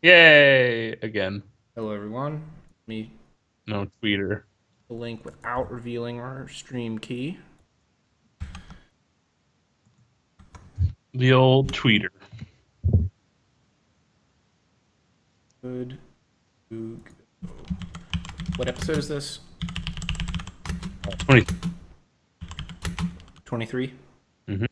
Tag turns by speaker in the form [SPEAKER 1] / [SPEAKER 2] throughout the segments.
[SPEAKER 1] Yay! Again.
[SPEAKER 2] Hello, everyone. Let me
[SPEAKER 1] No tweeter.
[SPEAKER 2] the link without revealing our stream key.
[SPEAKER 1] The old tweeter.
[SPEAKER 2] Good to go. What episode is this?
[SPEAKER 1] 20.
[SPEAKER 2] 23?
[SPEAKER 1] Mm-hmm.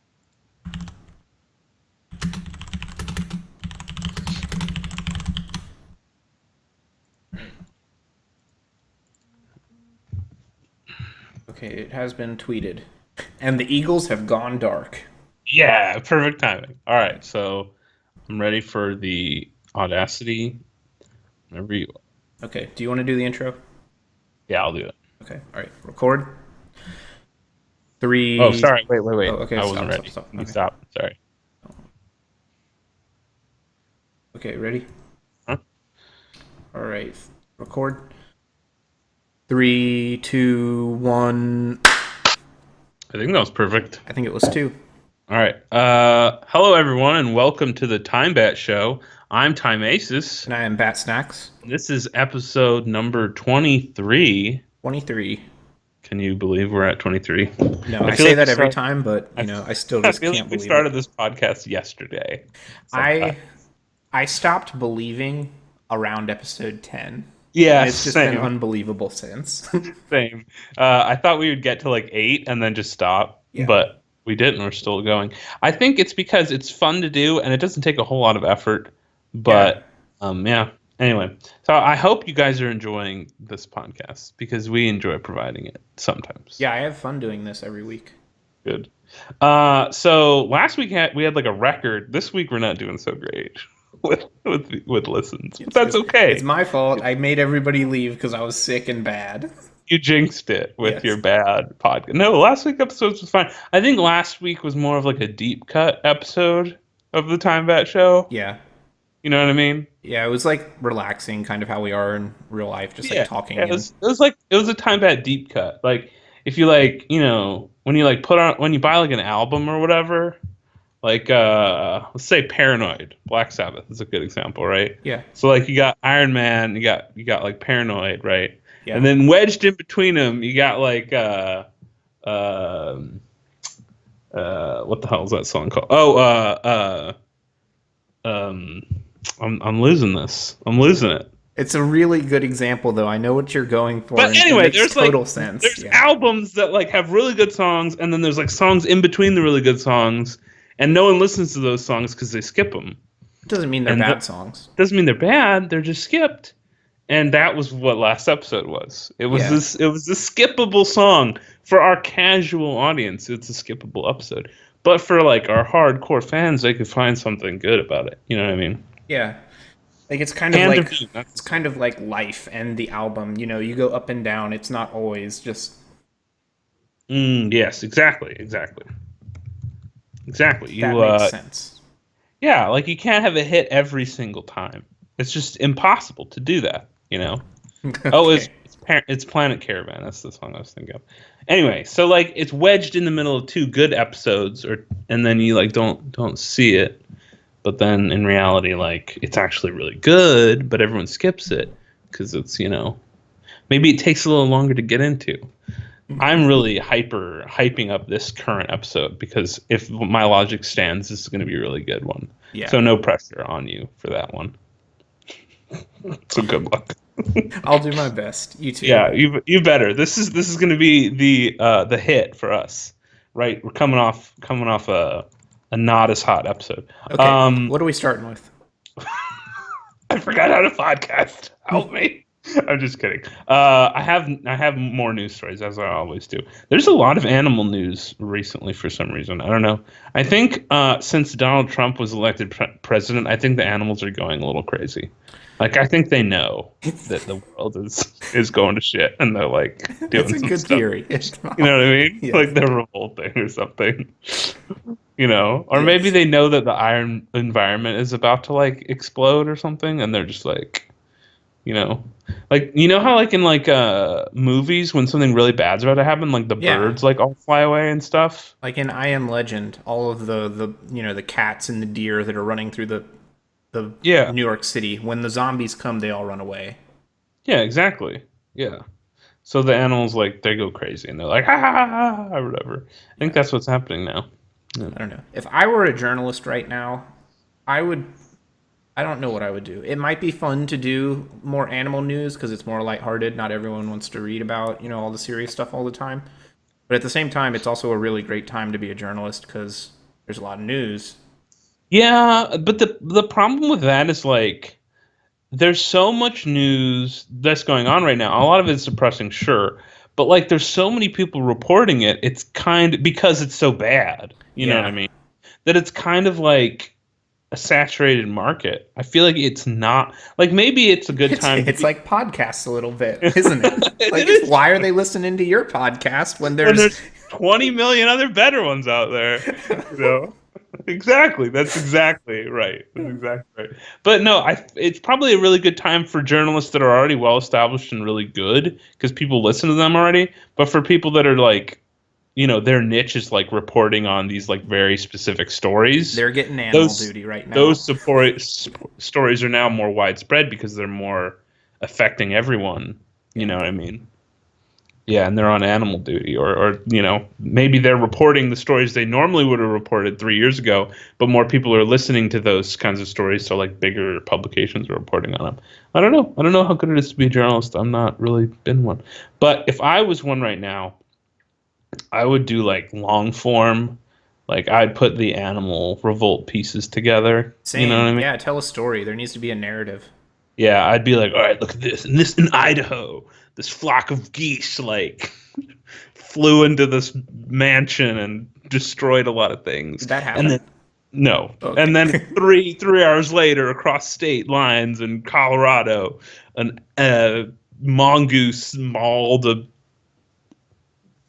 [SPEAKER 2] Okay, it has been tweeted. And the Eagles have gone dark.
[SPEAKER 1] Yeah, perfect timing. All right, so I'm ready for the Audacity. Whenever you.
[SPEAKER 2] Okay, do you want to do the intro?
[SPEAKER 1] Yeah, I'll do it.
[SPEAKER 2] Okay, all right. Record.
[SPEAKER 1] Oh,
[SPEAKER 2] Three.
[SPEAKER 1] sorry. Wait.
[SPEAKER 2] Oh, okay,
[SPEAKER 1] I wasn't
[SPEAKER 2] stop, stop,
[SPEAKER 1] ready.
[SPEAKER 2] stop.
[SPEAKER 1] You
[SPEAKER 2] Okay.
[SPEAKER 1] stop. Sorry.
[SPEAKER 2] Okay, ready?
[SPEAKER 1] Huh?
[SPEAKER 2] All right. Record. 3, 2, 1.
[SPEAKER 1] I think that was perfect.
[SPEAKER 2] I think it was 2.
[SPEAKER 1] All right. Hello everyone, and welcome to the TIMEBAT show. I'm Time Aces.
[SPEAKER 2] And I am Bat Snacks.
[SPEAKER 1] This is episode number 23.
[SPEAKER 2] 23.
[SPEAKER 1] Can you believe we're at 23?
[SPEAKER 2] No, I
[SPEAKER 1] feel
[SPEAKER 2] say
[SPEAKER 1] like
[SPEAKER 2] that every time, but I still
[SPEAKER 1] I
[SPEAKER 2] just
[SPEAKER 1] feel like
[SPEAKER 2] can't
[SPEAKER 1] we
[SPEAKER 2] believe
[SPEAKER 1] started
[SPEAKER 2] it.
[SPEAKER 1] this podcast yesterday.
[SPEAKER 2] I
[SPEAKER 1] Sometime.
[SPEAKER 2] I stopped believing around episode 10,
[SPEAKER 1] Yeah,
[SPEAKER 2] and it's just been
[SPEAKER 1] same,
[SPEAKER 2] unbelievable since.
[SPEAKER 1] same. I thought we would get to like 8 and then just stop,
[SPEAKER 2] Yeah,
[SPEAKER 1] but we didn't. We're still going. I think it's because it's fun to do and it doesn't take a whole lot of effort.
[SPEAKER 2] yeah,
[SPEAKER 1] But yeah. Anyway, so I hope you guys are enjoying this podcast because we enjoy providing it sometimes.
[SPEAKER 2] yeah. I have fun doing this every week.
[SPEAKER 1] Good. So last week we had like a record. This week we're not doing so great with listens, but that's
[SPEAKER 2] It's
[SPEAKER 1] okay.
[SPEAKER 2] my fault. I made everybody leave because I was sick and bad.
[SPEAKER 1] You jinxed it with your
[SPEAKER 2] Yes.
[SPEAKER 1] bad podcast. No, last week's episode was fine. I think last week was more of like a deep cut episode of the Time Bat show.
[SPEAKER 2] Yeah,
[SPEAKER 1] You know what I mean?
[SPEAKER 2] yeah. It was like relaxing, kind of how we are in real life, just like
[SPEAKER 1] Yeah.
[SPEAKER 2] talking and
[SPEAKER 1] It was a Time Bat deep cut. Like if you like, when you like when you buy like an album or whatever, like let's say Paranoid, Black Sabbath is a good example, right?
[SPEAKER 2] yeah,
[SPEAKER 1] So like you got Iron Man, you got like Paranoid, right?
[SPEAKER 2] yeah.
[SPEAKER 1] And then wedged in between them, you got like um what the hell is that song called? Oh, um I'm losing this. I'm losing it.
[SPEAKER 2] It's a really good example, though. I know what you're going for,
[SPEAKER 1] But
[SPEAKER 2] and it
[SPEAKER 1] anyway,
[SPEAKER 2] makes total sense.
[SPEAKER 1] there's
[SPEAKER 2] Yeah,
[SPEAKER 1] albums that like have really good songs, and then there's like songs in between the really good songs, and no one listens to those songs because they skip them.
[SPEAKER 2] it doesn't mean they're
[SPEAKER 1] And
[SPEAKER 2] bad
[SPEAKER 1] that
[SPEAKER 2] songs.
[SPEAKER 1] doesn't mean they're bad; they're just skipped. And that was what last episode was.
[SPEAKER 2] Yeah,
[SPEAKER 1] It was this skippable song for our casual audience. It's a skippable episode, but for like our hardcore fans, they could find something good about it. You know what I mean?
[SPEAKER 2] yeah. Like
[SPEAKER 1] And review,
[SPEAKER 2] it's kind of like life and the album. You go up and down. It's not always just
[SPEAKER 1] yes, exactly.
[SPEAKER 2] that
[SPEAKER 1] You
[SPEAKER 2] makes sense.
[SPEAKER 1] yeah, like you can't have a hit every single time. It's just impossible to do that. You know. Oh,
[SPEAKER 2] Okay.
[SPEAKER 1] it's Planet Caravan. That's the song I was thinking of. Anyway, so like it's wedged in the middle of two good episodes, and then you like don't see it, but then in reality, like it's actually really good, but everyone skips it because it's maybe it takes a little longer to get into. I'm really hyping up this current episode because if my logic stands, this is going to be a really good one.
[SPEAKER 2] Yeah,
[SPEAKER 1] So no pressure on you for that one. So good luck.
[SPEAKER 2] I'll do my best. You too.
[SPEAKER 1] Yeah, you better. This is going to be the hit for us, right? We're coming off a not as hot episode.
[SPEAKER 2] Okay. What are we starting with?
[SPEAKER 1] I forgot how to podcast. Help me. I'm just kidding. I have more news stories as I always do. There's a lot of animal news recently for some reason. I don't know. I think since Donald Trump was elected president, I think the animals are going a little crazy. Like I think they know that the world is going to shit, and they're like doing
[SPEAKER 2] It's a
[SPEAKER 1] some
[SPEAKER 2] good
[SPEAKER 1] stuff.
[SPEAKER 2] theory.
[SPEAKER 1] You know what I mean?
[SPEAKER 2] Yes.
[SPEAKER 1] Like they're revolting or something. Or maybe
[SPEAKER 2] Yes.
[SPEAKER 1] they know that the iron environment is about to like explode or something, and they're just like, you know, like how like in like movies when something really bad's about to happen, like the
[SPEAKER 2] Yeah.
[SPEAKER 1] birds like all fly away and stuff.
[SPEAKER 2] Like in I Am Legend, all of the the cats and the deer that are running through the the
[SPEAKER 1] Yeah.
[SPEAKER 2] New York City. When the zombies come, they all run away.
[SPEAKER 1] Yeah, exactly. Yeah. So the animals like they go crazy and they're like ha ha ha ha or whatever. I think
[SPEAKER 2] Yeah.
[SPEAKER 1] that's what's happening now. Yeah.
[SPEAKER 2] I don't know. If I were a journalist right now, I would. I don't know what I would do. It might be fun to do more animal news because it's more lighthearted. Not everyone wants to read about all the serious stuff all the time. But at the same time, it's also a really great time to be a journalist because there's a lot of news.
[SPEAKER 1] Yeah, but the problem with that is like there's so much news that's going on right now. A lot of it's depressing, sure, but like there's so many people reporting it. It's kind of because it's so bad. You know what I
[SPEAKER 2] Yeah.
[SPEAKER 1] mean? That it's kind of like a saturated market. I feel like it's not like maybe it's a good time.
[SPEAKER 2] It's like podcasts a little bit, isn't it? Like,
[SPEAKER 1] It is.
[SPEAKER 2] why are they listening to your podcast when
[SPEAKER 1] And
[SPEAKER 2] there's
[SPEAKER 1] there's 20 million other better ones out there. You know? Exactly. That's exactly right. That's exactly right. But no, it's probably a really good time for journalists that are already well established and really good because people listen to them already. But for people that are like, their niche is like reporting on these like very specific stories.
[SPEAKER 2] they're getting animal
[SPEAKER 1] Those
[SPEAKER 2] duty right now?
[SPEAKER 1] those stories are now more widespread because they're more affecting everyone. You know what I mean? Yeah, and they're on animal duty, or maybe they're reporting the stories they normally would have reported 3 years ago, but more people are listening to those kinds of stories, so like bigger publications are reporting on them. I don't know. I don't know how good it is to be a journalist. I'm not really been one. But if I was one right now, I would do like long form. Like I'd put the animal revolt pieces together. You know what I
[SPEAKER 2] Same.
[SPEAKER 1] mean?
[SPEAKER 2] Yeah, tell a story. There needs to be a narrative.
[SPEAKER 1] Yeah, I'd be like, all right, look at this. And this in Idaho, this flock of geese like flew into this mansion and destroyed a lot of things.
[SPEAKER 2] Did that
[SPEAKER 1] And
[SPEAKER 2] happen?
[SPEAKER 1] then no.
[SPEAKER 2] Okay.
[SPEAKER 1] And then three hours later, across state lines in Colorado, an mongoose mauled a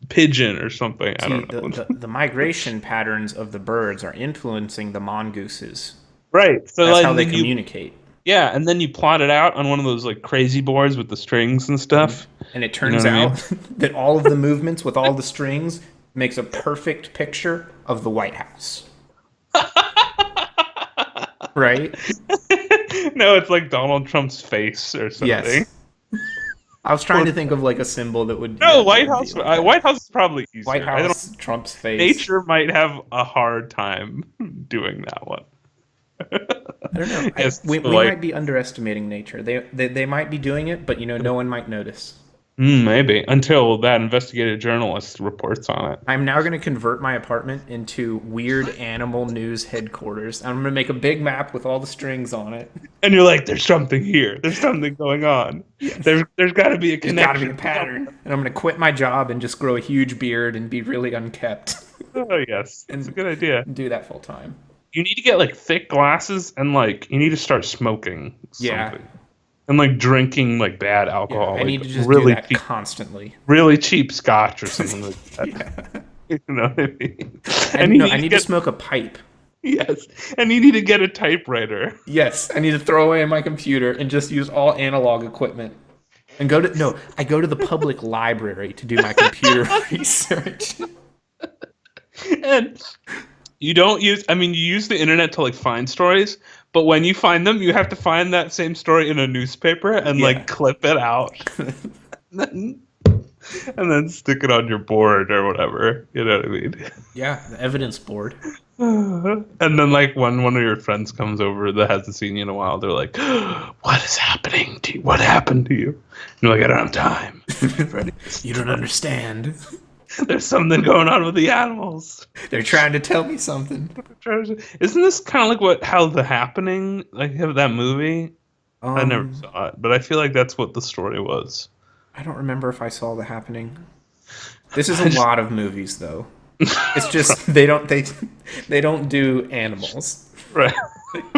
[SPEAKER 1] pigeon or something. I
[SPEAKER 2] See,
[SPEAKER 1] don't
[SPEAKER 2] the,
[SPEAKER 1] know.
[SPEAKER 2] the migration patterns of the birds are influencing the mongooses.
[SPEAKER 1] Right. So
[SPEAKER 2] That's
[SPEAKER 1] like,
[SPEAKER 2] how
[SPEAKER 1] and
[SPEAKER 2] they
[SPEAKER 1] then you
[SPEAKER 2] communicate.
[SPEAKER 1] yeah, and then you plot it out on one of those like crazy boards with the strings and stuff.
[SPEAKER 2] And it
[SPEAKER 1] You know
[SPEAKER 2] turns
[SPEAKER 1] what I mean?
[SPEAKER 2] out that all of the movements with all the strings makes a perfect picture of the White House. Right?
[SPEAKER 1] No, it's like Donald Trump's face or something.
[SPEAKER 2] Yes. I was trying to think of like a symbol that would.
[SPEAKER 1] No,
[SPEAKER 2] Yeah, that
[SPEAKER 1] White
[SPEAKER 2] would be
[SPEAKER 1] House.
[SPEAKER 2] like that.
[SPEAKER 1] White House is probably easier.
[SPEAKER 2] White
[SPEAKER 1] I don't.
[SPEAKER 2] House, Trump's face.
[SPEAKER 1] Nature might have a hard time doing that one.
[SPEAKER 2] I don't know.
[SPEAKER 1] Yes,
[SPEAKER 2] We
[SPEAKER 1] like
[SPEAKER 2] might be underestimating nature. They might be doing it, but no one might notice.
[SPEAKER 1] maybe until that investigative journalist reports on it.
[SPEAKER 2] I'm now going to convert my apartment into weird animal news headquarters. I'm going to make a big map with all the strings on it.
[SPEAKER 1] And you're like, "There's something here. There's something going on. There's got to be a
[SPEAKER 2] There's got to be
[SPEAKER 1] connection.
[SPEAKER 2] a pattern. And I'm going to quit my job and just grow a huge beard and be really unkept.
[SPEAKER 1] Oh yes, it's a good idea.
[SPEAKER 2] Do that full time.
[SPEAKER 1] You need to get like thick glasses and like you need to start smoking
[SPEAKER 2] Yeah.
[SPEAKER 1] something. And like drinking like bad alcohol.
[SPEAKER 2] I
[SPEAKER 1] like,
[SPEAKER 2] need to just
[SPEAKER 1] really
[SPEAKER 2] do that
[SPEAKER 1] cheap,
[SPEAKER 2] constantly.
[SPEAKER 1] really cheap scotch or something like that.
[SPEAKER 2] Yeah.
[SPEAKER 1] You know what I mean?
[SPEAKER 2] I need to smoke a pipe.
[SPEAKER 1] Yes, and you need to get a typewriter.
[SPEAKER 2] Yes, I need to throw away my computer and just use all analog equipment. And I go to the public library to do my computer research.
[SPEAKER 1] And you don't use. I mean, you use the internet to like find stories, but when you find them, you have to find that same story in a newspaper and
[SPEAKER 2] Yeah.
[SPEAKER 1] like clip it out, and then stick it on your board or whatever. You know what I mean?
[SPEAKER 2] Yeah, the evidence board.
[SPEAKER 1] And then like when one of your friends comes over that hasn't seen you in a while, they're like, "What is happening to you? What happened to you?" And you're like, "I don't have time.
[SPEAKER 2] You don't understand.
[SPEAKER 1] There's something going on with the animals."
[SPEAKER 2] They're trying to tell me something.
[SPEAKER 1] Isn't this kind of like how The Happening, like have that movie? I never saw it, but I feel like that's what the story was.
[SPEAKER 2] I don't remember if I saw The Happening. This is a lot of movies, though. It's just they don't do animals.
[SPEAKER 1] Right.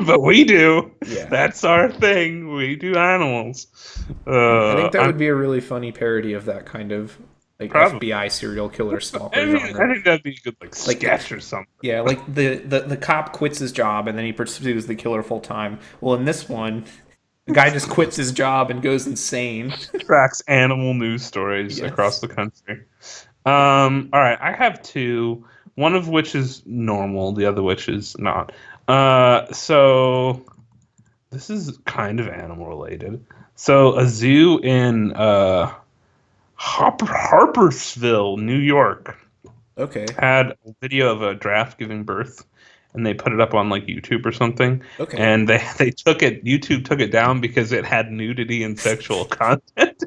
[SPEAKER 1] But we do.
[SPEAKER 2] Yeah.
[SPEAKER 1] That's our thing. We do animals.
[SPEAKER 2] I think that would be a really funny parody of that kind of like
[SPEAKER 1] Probably.
[SPEAKER 2] FBI serial killer stalker
[SPEAKER 1] I
[SPEAKER 2] genre.
[SPEAKER 1] think that'd be a good like sketch or something.
[SPEAKER 2] Yeah, like the cop quits his job and then he pursues the killer full time. Well, in this one, the guy just quits his job and goes insane.
[SPEAKER 1] Tracks animal news stories
[SPEAKER 2] Yes.
[SPEAKER 1] across the country. All right, I have two. One of which is normal, the other which is not. So this is kind of animal related. So a zoo in Harpersville, New York,
[SPEAKER 2] Okay.
[SPEAKER 1] had a video of a giraffe giving birth, and they put it up on like YouTube or something.
[SPEAKER 2] Okay.
[SPEAKER 1] And they took it. YouTube took it down because it had nudity and sexual content.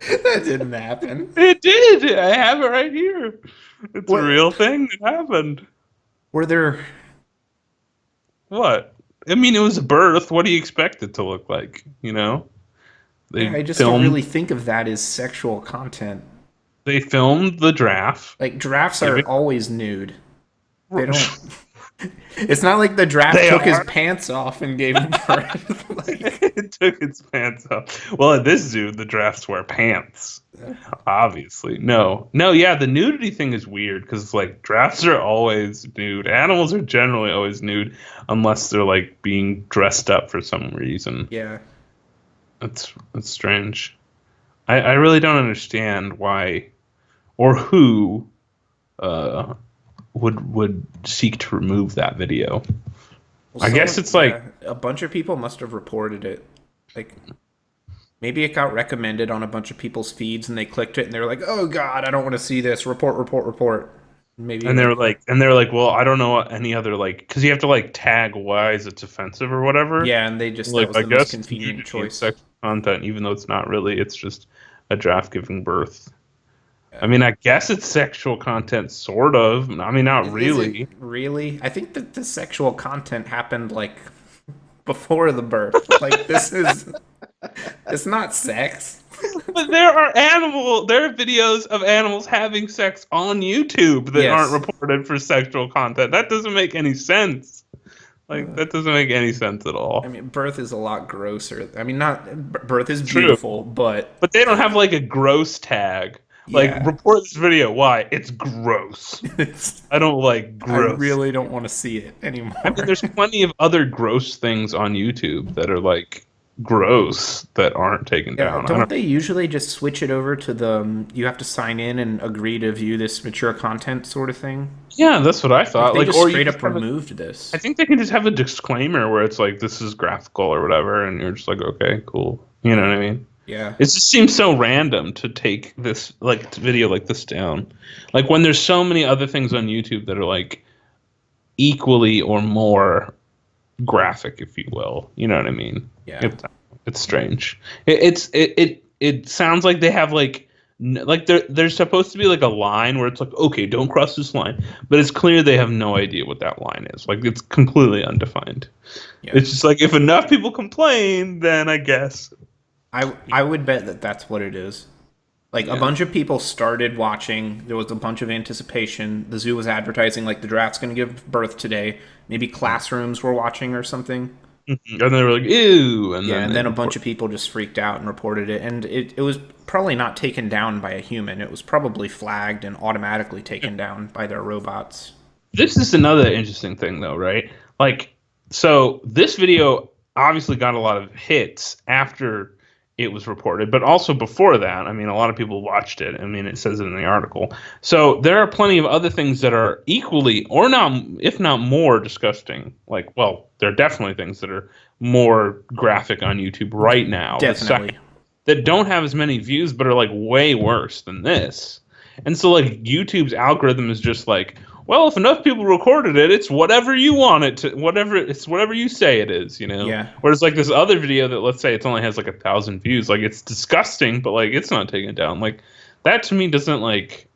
[SPEAKER 2] That didn't happen.
[SPEAKER 1] It did. I have it right here. It's a
[SPEAKER 2] What
[SPEAKER 1] real thing that happened.
[SPEAKER 2] were there?
[SPEAKER 1] What? I mean, it was a birth. What do you expect it to look like? You know,
[SPEAKER 2] Yeah,
[SPEAKER 1] they
[SPEAKER 2] I just don't
[SPEAKER 1] filmed.
[SPEAKER 2] really think of that as sexual content.
[SPEAKER 1] They filmed the giraffe.
[SPEAKER 2] Like giraffes are
[SPEAKER 1] Giving-
[SPEAKER 2] always nude. They don't. It's not like the giraffe
[SPEAKER 1] They
[SPEAKER 2] took his
[SPEAKER 1] are.
[SPEAKER 2] pants off and gave him birth. Like,
[SPEAKER 1] It took its pants off. Well, at this zoo, the giraffes wear pants. Obviously, no. Yeah, the nudity thing is weird because it's like giraffes are always nude. Animals are generally always nude unless they're like being dressed up for some reason.
[SPEAKER 2] yeah.
[SPEAKER 1] That's strange. I really don't understand why or who would seek to remove that video.
[SPEAKER 2] Well,
[SPEAKER 1] I guess it's like
[SPEAKER 2] a bunch of people must have reported it. Like maybe it got recommended on a bunch of people's feeds and they clicked it and they were like, "Oh God, I don't want to see this." Report. Maybe.
[SPEAKER 1] and they're like, well, I don't know what any other like because you have to like tag why is it's offensive or whatever.
[SPEAKER 2] Yeah, and they just
[SPEAKER 1] Like
[SPEAKER 2] that was
[SPEAKER 1] I
[SPEAKER 2] the most
[SPEAKER 1] guess
[SPEAKER 2] convenient
[SPEAKER 1] nudity
[SPEAKER 2] choice.
[SPEAKER 1] is sexual content, even though it's not really. It's just a giraffe giving birth. I mean, I guess it's sexual content, sort of. I mean, not
[SPEAKER 2] Is
[SPEAKER 1] really.
[SPEAKER 2] it really? I think that the sexual content happened like before the birth. Like this is it's not sex.
[SPEAKER 1] But there are videos of animals having sex on YouTube that
[SPEAKER 2] Yes.
[SPEAKER 1] aren't reported for sexual content. That doesn't make any sense. Like that doesn't make any sense at all.
[SPEAKER 2] I mean, birth is a lot grosser. I mean, not birth is
[SPEAKER 1] True.
[SPEAKER 2] beautiful, but
[SPEAKER 1] But they don't have like a gross tag. Like
[SPEAKER 2] Yeah.
[SPEAKER 1] report this video. Why? It's gross. I don't like
[SPEAKER 2] I
[SPEAKER 1] gross.
[SPEAKER 2] really don't want to see it anymore.
[SPEAKER 1] I mean, there's plenty of other gross things on YouTube that are like gross that aren't taken
[SPEAKER 2] Yeah,
[SPEAKER 1] down. I
[SPEAKER 2] don't
[SPEAKER 1] don't,
[SPEAKER 2] they usually just switch it over to the you have to sign in and agree to view this mature content sort of thing?
[SPEAKER 1] yeah, that's what I thought.
[SPEAKER 2] They
[SPEAKER 1] Like,
[SPEAKER 2] just
[SPEAKER 1] or you
[SPEAKER 2] straight
[SPEAKER 1] just
[SPEAKER 2] up
[SPEAKER 1] have a-
[SPEAKER 2] removed this.
[SPEAKER 1] I think they can just have a disclaimer where it's like this is graphical or whatever, and you're just like, okay, cool. You know what I mean?
[SPEAKER 2] Yeah.
[SPEAKER 1] It just seems so random to take this like video like this down. Like when there's so many other things on YouTube that are like equally or more graphic, if you will. You know what I mean?
[SPEAKER 2] Yeah.
[SPEAKER 1] It's strange. It sounds like they have like like there's supposed to be like a line where it's like, okay, don't cross this line, but it's clear they have no idea what that line is. Like it's completely undefined.
[SPEAKER 2] Yeah.
[SPEAKER 1] It's just like if enough people complain, then I guess.
[SPEAKER 2] I would bet that that's what it is. Like a bunch of people started watching. There was a bunch of anticipation. The zoo was advertising like the giraffe's going to give birth today. Maybe classrooms were watching or something.
[SPEAKER 1] And then they were like, ew. And
[SPEAKER 2] Yeah, and then a
[SPEAKER 1] they
[SPEAKER 2] bunch of people just freaked out and reported it. And it was probably not taken down by a human. It was probably flagged and automatically taken down by their robots.
[SPEAKER 1] This is another interesting thing, though, right? Like, so this video obviously got a lot of hits after it was reported, but also before that. I mean, a lot of people watched it. I mean, it says it in the article. So there are plenty of other things that are equally, or not, if not more, disgusting. Like, well, there are definitely things that are more graphic on YouTube right now.
[SPEAKER 2] Definitely.
[SPEAKER 1] That don't have as many views, but are like way worse than this. And so like YouTube's algorithm is just like, well, if enough people recorded it, it's whatever you want it to, whatever you say it is, you know?
[SPEAKER 2] Yeah.
[SPEAKER 1] Whereas like this other video that let's say it only has like 1,000 views, like it's disgusting, but like it's not taken down. Like that to me doesn't like,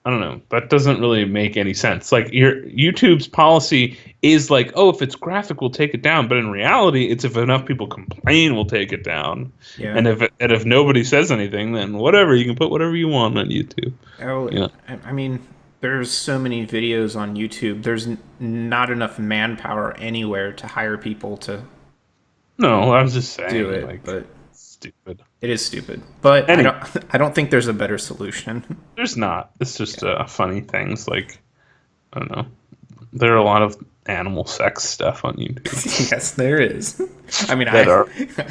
[SPEAKER 1] I don't know, that doesn't really make any sense. Like YouTube's policy is like, oh, if it's graphic, we'll take it down. But in reality, it's if enough people complain, we'll take it down.
[SPEAKER 2] Yeah.
[SPEAKER 1] And if nobody says anything, then whatever, you can put whatever you want on YouTube.
[SPEAKER 2] Oh,
[SPEAKER 1] Yeah.
[SPEAKER 2] I mean, there's so many videos on YouTube. There's not enough manpower anywhere to hire people to
[SPEAKER 1] No, I was just saying.
[SPEAKER 2] do it,
[SPEAKER 1] like,
[SPEAKER 2] but
[SPEAKER 1] stupid.
[SPEAKER 2] it is stupid. But
[SPEAKER 1] Anyway.
[SPEAKER 2] I don't think there's a better solution.
[SPEAKER 1] There's not. It's just funny things. Like, I don't know. There are a lot of animal sex stuff on YouTube.
[SPEAKER 2] Yes, there is. I mean,
[SPEAKER 1] That are-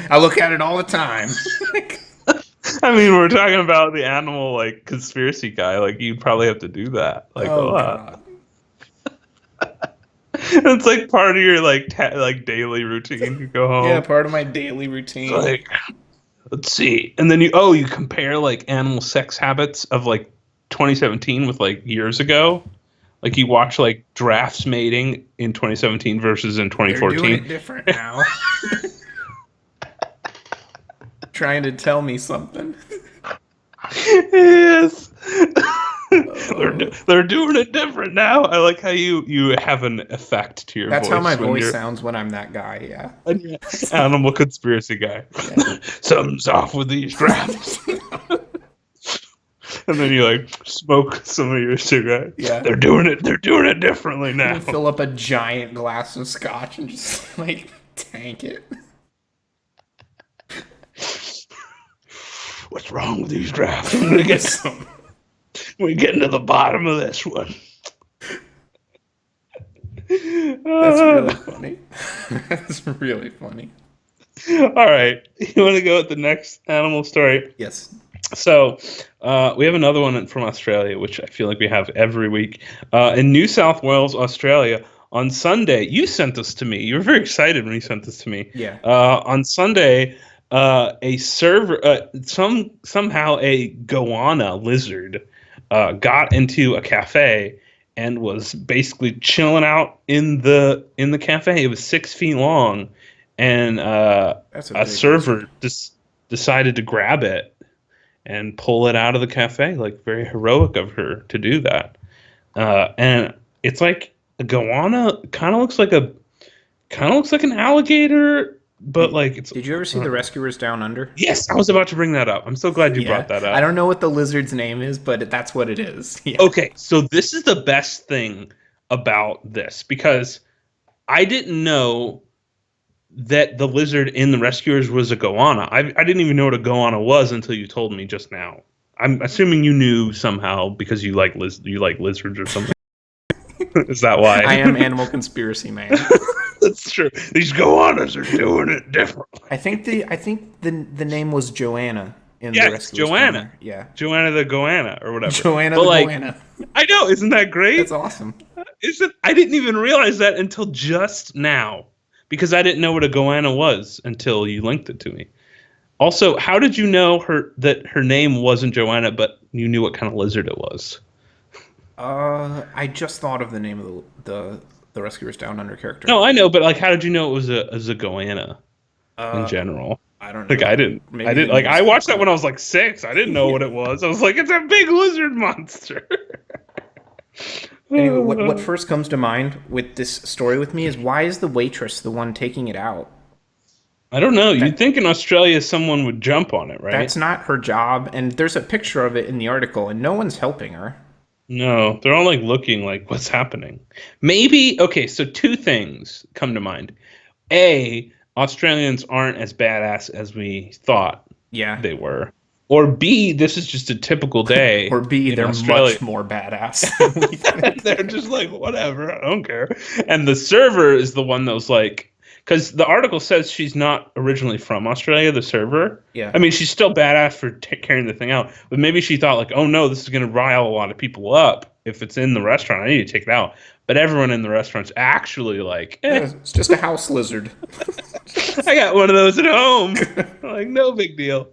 [SPEAKER 2] I look at it all the time.
[SPEAKER 1] I mean, we're talking about the animal like conspiracy guy. Like, you'd probably have to do that. Like,
[SPEAKER 2] Oh
[SPEAKER 1] a lot.
[SPEAKER 2] God.
[SPEAKER 1] It's like part of your like daily routine. You go
[SPEAKER 2] Yeah,
[SPEAKER 1] home.
[SPEAKER 2] part of my daily
[SPEAKER 1] It's
[SPEAKER 2] routine.
[SPEAKER 1] like, let's see, and then you compare like animal sex habits of like 2017 with like years ago. Like you watch like giraffes mating in 2017 versus in
[SPEAKER 2] They're doing
[SPEAKER 1] 2014.
[SPEAKER 2] it different now. Trying to tell me something.
[SPEAKER 1] Yes.
[SPEAKER 2] Uh,
[SPEAKER 1] They're doing it different now. I like how you have an effect to your
[SPEAKER 2] that's how my
[SPEAKER 1] voice when
[SPEAKER 2] voice
[SPEAKER 1] you're
[SPEAKER 2] sounds when I'm that guy. Yeah.
[SPEAKER 1] an animal conspiracy guy.
[SPEAKER 2] Yeah.
[SPEAKER 1] Something's off with these drafts. And then you like smoke some of your cigarette.
[SPEAKER 2] Yeah.
[SPEAKER 1] They're doing it. They're doing it differently
[SPEAKER 2] I'm
[SPEAKER 1] now.
[SPEAKER 2] gonna fill up a giant glass of scotch and just like tank it.
[SPEAKER 1] What's wrong with these drafts? We're getting to the bottom of this one.
[SPEAKER 2] That's really funny. That's really funny.
[SPEAKER 1] All right. You want to go with the next animal story?
[SPEAKER 2] Yes.
[SPEAKER 1] So, we have another one from Australia, which I feel like we have every week. In New South Wales, Australia, on Sunday, you sent this to me. You were very excited when you sent this to me.
[SPEAKER 2] Yeah.
[SPEAKER 1] On Sunday, a server, somehow a goanna lizard, got into a cafe and was basically chilling out in the cafe. It was 6 feet long, and
[SPEAKER 2] That's
[SPEAKER 1] a
[SPEAKER 2] big
[SPEAKER 1] server
[SPEAKER 2] lizard.
[SPEAKER 1] just decided to grab it and pull it out of the cafe. Like, very heroic of her to do that. And it's like a goanna kind of looks like an alligator, but like it's.
[SPEAKER 2] Did you ever see The Rescuers Down Under?
[SPEAKER 1] Yes, I was about to bring that up. I'm so glad you
[SPEAKER 2] Yeah.
[SPEAKER 1] brought that up.
[SPEAKER 2] I don't know what the lizard's name is, but that's what it is. Yeah.
[SPEAKER 1] Okay, so this is the best thing about this, because I didn't know that the lizard in The Rescuers was a goanna. I didn't even know what a goanna was until you told me just now. I'm assuming you knew somehow because you like lizards or something. Is that why?
[SPEAKER 2] I am Animal Conspiracy Man.
[SPEAKER 1] That's true. These goannas are doing it differently.
[SPEAKER 2] I think the name was Joanna in
[SPEAKER 1] Yeah,
[SPEAKER 2] The
[SPEAKER 1] it's
[SPEAKER 2] Rescuers.
[SPEAKER 1] Joanna.
[SPEAKER 2] Down Under. Yeah.
[SPEAKER 1] Joanna the goanna or whatever.
[SPEAKER 2] Joanna
[SPEAKER 1] But
[SPEAKER 2] the
[SPEAKER 1] like,
[SPEAKER 2] Goanna.
[SPEAKER 1] I know, isn't that great?
[SPEAKER 2] That's awesome.
[SPEAKER 1] I didn't even realize that until just now, because I didn't know what a goanna was until you linked it to me. Also, how did you know that her name wasn't Joanna, but you knew what kind of lizard it was?
[SPEAKER 2] I just thought of the name of the Rescuers Down Under character.
[SPEAKER 1] No, I know, but like, how did you know it was a goanna in general?
[SPEAKER 2] I don't know.
[SPEAKER 1] Like, I didn't.
[SPEAKER 2] Maybe
[SPEAKER 1] I didn't.
[SPEAKER 2] the
[SPEAKER 1] Like, I
[SPEAKER 2] news
[SPEAKER 1] watched that
[SPEAKER 2] article.
[SPEAKER 1] when I was like 6. I didn't know what it was. I was like, it's a big lizard monster.
[SPEAKER 2] Anyway, what first comes to mind with this story with me is, why is the waitress the one taking it out?
[SPEAKER 1] I don't know. You'd think in Australia someone would jump on it, right?
[SPEAKER 2] That's not her job, and there's a picture of it in the article, and no one's helping her.
[SPEAKER 1] No, they're all like looking like, what's happening? Maybe, okay, so two things come to mind. A, Australians aren't as badass as we thought
[SPEAKER 2] Yeah.
[SPEAKER 1] they were. Or B, this is just a typical day.
[SPEAKER 2] Or B,
[SPEAKER 1] in
[SPEAKER 2] they're
[SPEAKER 1] Australia.
[SPEAKER 2] much more badass than we think.
[SPEAKER 1] They're just like, whatever, I don't care. And the server is the one that was like, because the article says she's not originally from Australia, the server.
[SPEAKER 2] Yeah.
[SPEAKER 1] I mean, she's still badass for carrying the thing out, but maybe she thought like, oh no, this is going to rile a lot of people up. If it's in the restaurant, I need to take it out. But everyone in the restaurant's actually like,
[SPEAKER 2] It's just a house lizard.
[SPEAKER 1] I got one of those at home. Like, no big deal.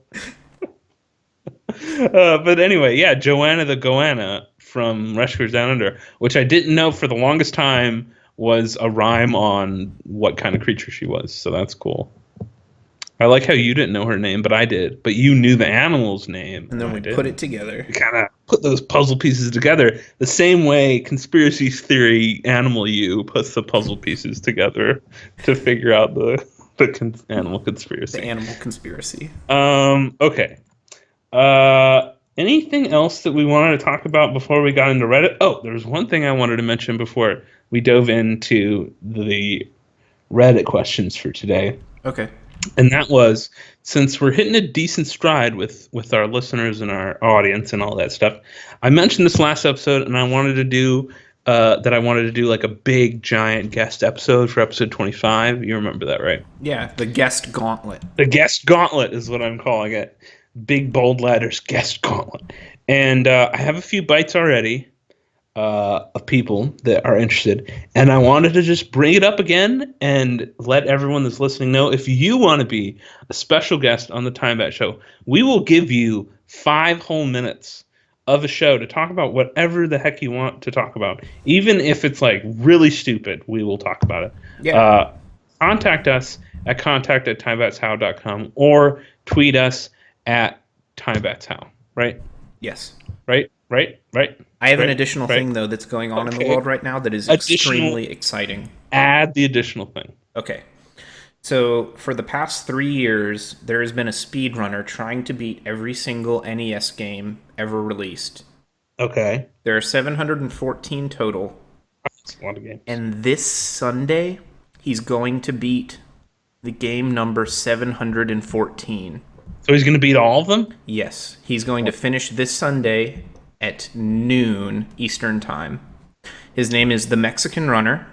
[SPEAKER 1] But anyway, yeah, Joanna the goanna from Rescuers Down Under, which I didn't know for the longest time was a rhyme on what kind of creature she was. So that's cool. I like how you didn't know her name, but I did. But you knew the animal's name.
[SPEAKER 2] And then we put it together.
[SPEAKER 1] We kind of put those puzzle pieces together the same way conspiracy theory animal you puts the puzzle pieces together to figure out the animal conspiracy.
[SPEAKER 2] The animal conspiracy.
[SPEAKER 1] Okay. Anything else that we wanted to talk about before we got into Reddit? Oh, there was one thing I wanted to mention before we dove into the Reddit questions for today.
[SPEAKER 2] Okay.
[SPEAKER 1] And that was, since we're hitting a decent stride with our listeners and our audience and all that stuff, I mentioned this last episode, and I wanted to do like a big giant guest episode for episode 25. You remember that, right?
[SPEAKER 2] Yeah, the guest gauntlet.
[SPEAKER 1] The guest gauntlet is what I'm calling it. Big bold letters, guest gauntlet. And I have a few bites already. of people that are interested, and I wanted to just bring it up again and let everyone that's listening know, if you want to be a special guest on the TimeBat show, we will give you 5 whole minutes of a show to talk about whatever the heck you want to talk about. Even if it's like really stupid, we will talk about it.
[SPEAKER 2] Yeah.
[SPEAKER 1] Uh, Contact us at contact@timebatshow.com or tweet us at timebatshow. Right?
[SPEAKER 2] Yes.
[SPEAKER 1] Right? Right? Right?
[SPEAKER 2] I have an
[SPEAKER 1] Right?
[SPEAKER 2] additional
[SPEAKER 1] Right?
[SPEAKER 2] thing though that's going on in the
[SPEAKER 1] Okay.
[SPEAKER 2] world right now that is
[SPEAKER 1] Additional,
[SPEAKER 2] extremely exciting.
[SPEAKER 1] add the additional thing.
[SPEAKER 2] Okay. So for the past 3 years, there has been a speedrunner trying to beat every single NES game ever released.
[SPEAKER 1] Okay.
[SPEAKER 2] There are 714 total,
[SPEAKER 1] That's a lot of games.
[SPEAKER 2] and this Sunday, he's going to beat the game number 714.
[SPEAKER 1] So he's going to beat all of them?
[SPEAKER 2] Yes, he's going to finish this Sunday at noon Eastern Time. His name is the Mexican Runner,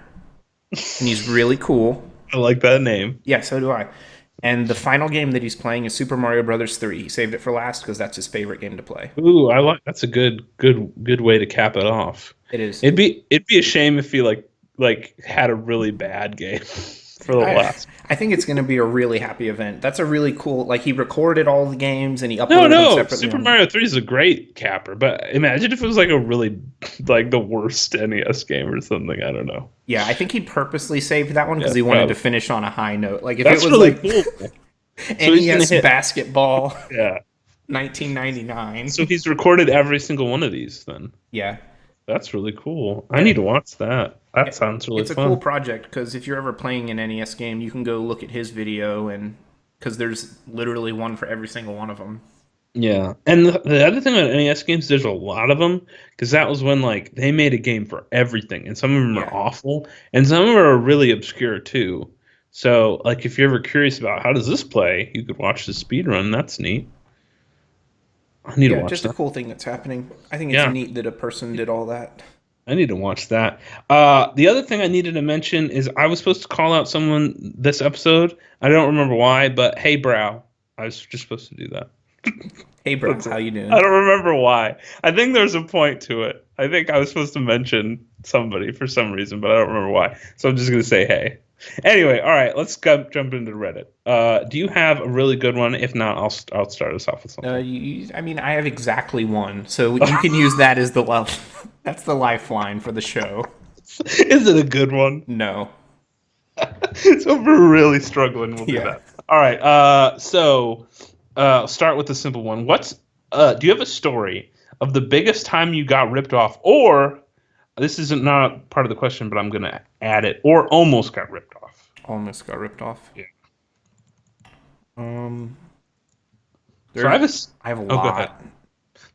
[SPEAKER 2] and he's really cool.
[SPEAKER 1] I like that name.
[SPEAKER 2] Yeah, so do I. And the final game that he's playing is Super Mario Brothers 3. He saved it for last because that's his favorite game to play.
[SPEAKER 1] Ooh, I like that's a good way to cap it off.
[SPEAKER 2] It is.
[SPEAKER 1] It'd be a shame if he like had a really bad game for the last.
[SPEAKER 2] I think it's going to be a really happy event. That's a really cool. Like he recorded all the games and he uploaded
[SPEAKER 1] No,
[SPEAKER 2] them
[SPEAKER 1] no.
[SPEAKER 2] separately.
[SPEAKER 1] Super Mario 3 is a great capper, but imagine if it was like a really like the worst NES game or something. I don't know.
[SPEAKER 2] Yeah, I think he purposely saved that one because
[SPEAKER 1] Yeah,
[SPEAKER 2] he wanted
[SPEAKER 1] probably.
[SPEAKER 2] to finish on a high note. Like if
[SPEAKER 1] That's
[SPEAKER 2] it was
[SPEAKER 1] really
[SPEAKER 2] like
[SPEAKER 1] cool.
[SPEAKER 2] NES
[SPEAKER 1] gonna hit-
[SPEAKER 2] basketball
[SPEAKER 1] Yeah.
[SPEAKER 2] 1999.
[SPEAKER 1] So he's recorded every single one of these then.
[SPEAKER 2] Yeah.
[SPEAKER 1] That's really cool. I need to watch that. That sounds really
[SPEAKER 2] It's a
[SPEAKER 1] fun.
[SPEAKER 2] cool project because if you're ever playing an NES game, you can go look at his video and because there's literally one for every single one of them.
[SPEAKER 1] Yeah, and the other thing about NES games, there's a lot of them because that was when like they made a game for everything, and some of them
[SPEAKER 2] Yeah.
[SPEAKER 1] are awful, and some of them are really obscure too. So, like, if you're ever curious about how does this play, you could watch the speed run. That's neat. I need to
[SPEAKER 2] Yeah,
[SPEAKER 1] watch
[SPEAKER 2] just
[SPEAKER 1] that.
[SPEAKER 2] a cool thing that's happening. I think it's
[SPEAKER 1] Yeah.
[SPEAKER 2] neat that a person did all that.
[SPEAKER 1] I need to watch that. The other thing I needed to mention is I was supposed to call out someone this episode. I don't remember why, but hey, Brow, I was just supposed to do that.
[SPEAKER 2] Hey, bro, how you doing?
[SPEAKER 1] I don't remember why. I think there's a point to it. I think I was supposed to mention somebody for some reason, but I don't remember why. So I'm just going to say hey. Anyway, all right, let's jump into Reddit. Do you have a really good one? If not, I'll start us off with something.
[SPEAKER 2] I mean, I have exactly one, so you can use that as the that's the lifeline for the show.
[SPEAKER 1] Is it a good one?
[SPEAKER 2] No.
[SPEAKER 1] So if we're really struggling, we'll do
[SPEAKER 2] Yeah.
[SPEAKER 1] that. All right. So I'll start with the simple one. Do you have a story of the biggest time you got ripped off, or this isn't not part of the question, but I'm going to add it, or almost got ripped off?
[SPEAKER 2] Almost got ripped off.
[SPEAKER 1] Yeah.
[SPEAKER 2] There-
[SPEAKER 1] So I have a.
[SPEAKER 2] I have a
[SPEAKER 1] Go ahead.
[SPEAKER 2] lot.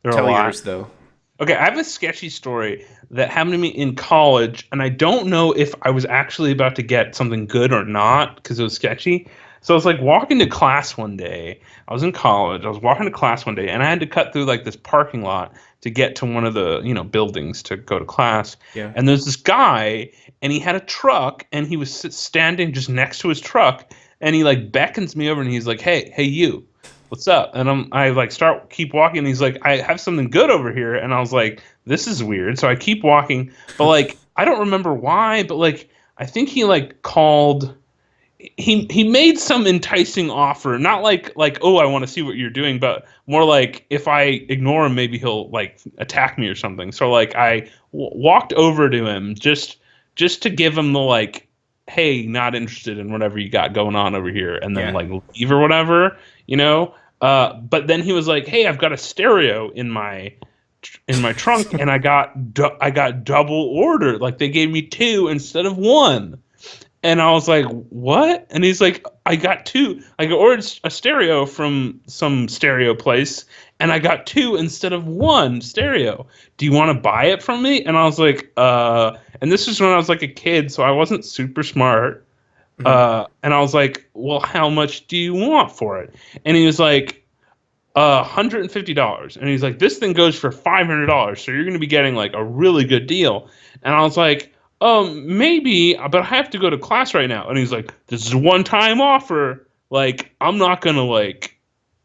[SPEAKER 1] There are
[SPEAKER 2] Tell
[SPEAKER 1] a lot.
[SPEAKER 2] yours though.
[SPEAKER 1] Okay, I have a sketchy story that happened to me in college, and I don't know if I was actually about to get something good or not because it was sketchy. So I was like walking to class one day. I was in college. I was walking to class one day, and I had to cut through like this parking lot to get to one of the buildings to go to class.
[SPEAKER 2] Yeah.
[SPEAKER 1] And there's this guy, and he had a truck, and he was standing just next to his truck, and he like beckons me over, and he's like, "Hey, you. What's up?" And I like keep walking, and he's like, "I have something good over here." And I was like, this is weird. So I keep walking, but like I don't remember why, but like I think he like called, he made some enticing offer, not like oh, I want to see what you're doing, but more like if I ignore him, maybe he'll like attack me or something. So like I walked over to him just to give him the like, hey, not interested in whatever you got going on over here, and then like leave or whatever, but then he was like, hey, I've got a stereo in my trunk, and I got double ordered, like they gave me 2 instead of 1. And I was like, what? And he's like, I got 2. I ordered a stereo from some stereo place, and I got 2 instead of 1 stereo. Do you want to buy it from me? And I was like, and this was when I was like a kid, so I wasn't super smart. Mm-hmm. And I was like, well, how much do you want for it? And he was like, $150. And he's like, this thing goes for $500, so you're going to be getting like a really good deal. And I was like, maybe, but I have to go to class right now. And he's like, this is a one-time offer. Like, I'm not going to like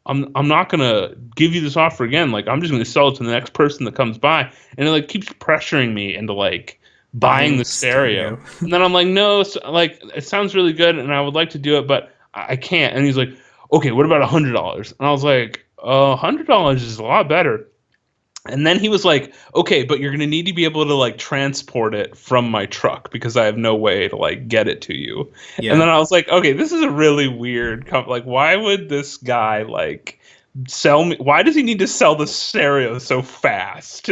[SPEAKER 1] I'm not gonna give you this offer again. Like, I'm just gonna sell it to the next person that comes by, and it like keeps pressuring me into like buying
[SPEAKER 2] Buying
[SPEAKER 1] the stereo.
[SPEAKER 2] stereo.
[SPEAKER 1] And then I'm like, no, like it sounds really good, and I would like to do it, but I can't. And he's like, okay, what about $100? And I was like, $100 is a lot better. And then he was like, okay, but you're going to need to be able to like transport it from my truck because I have no way to like get it to you. And
[SPEAKER 2] Yeah.
[SPEAKER 1] then I was like, okay, this is a really weird like why would this guy like sell me, why does he need to sell the stereo so fast?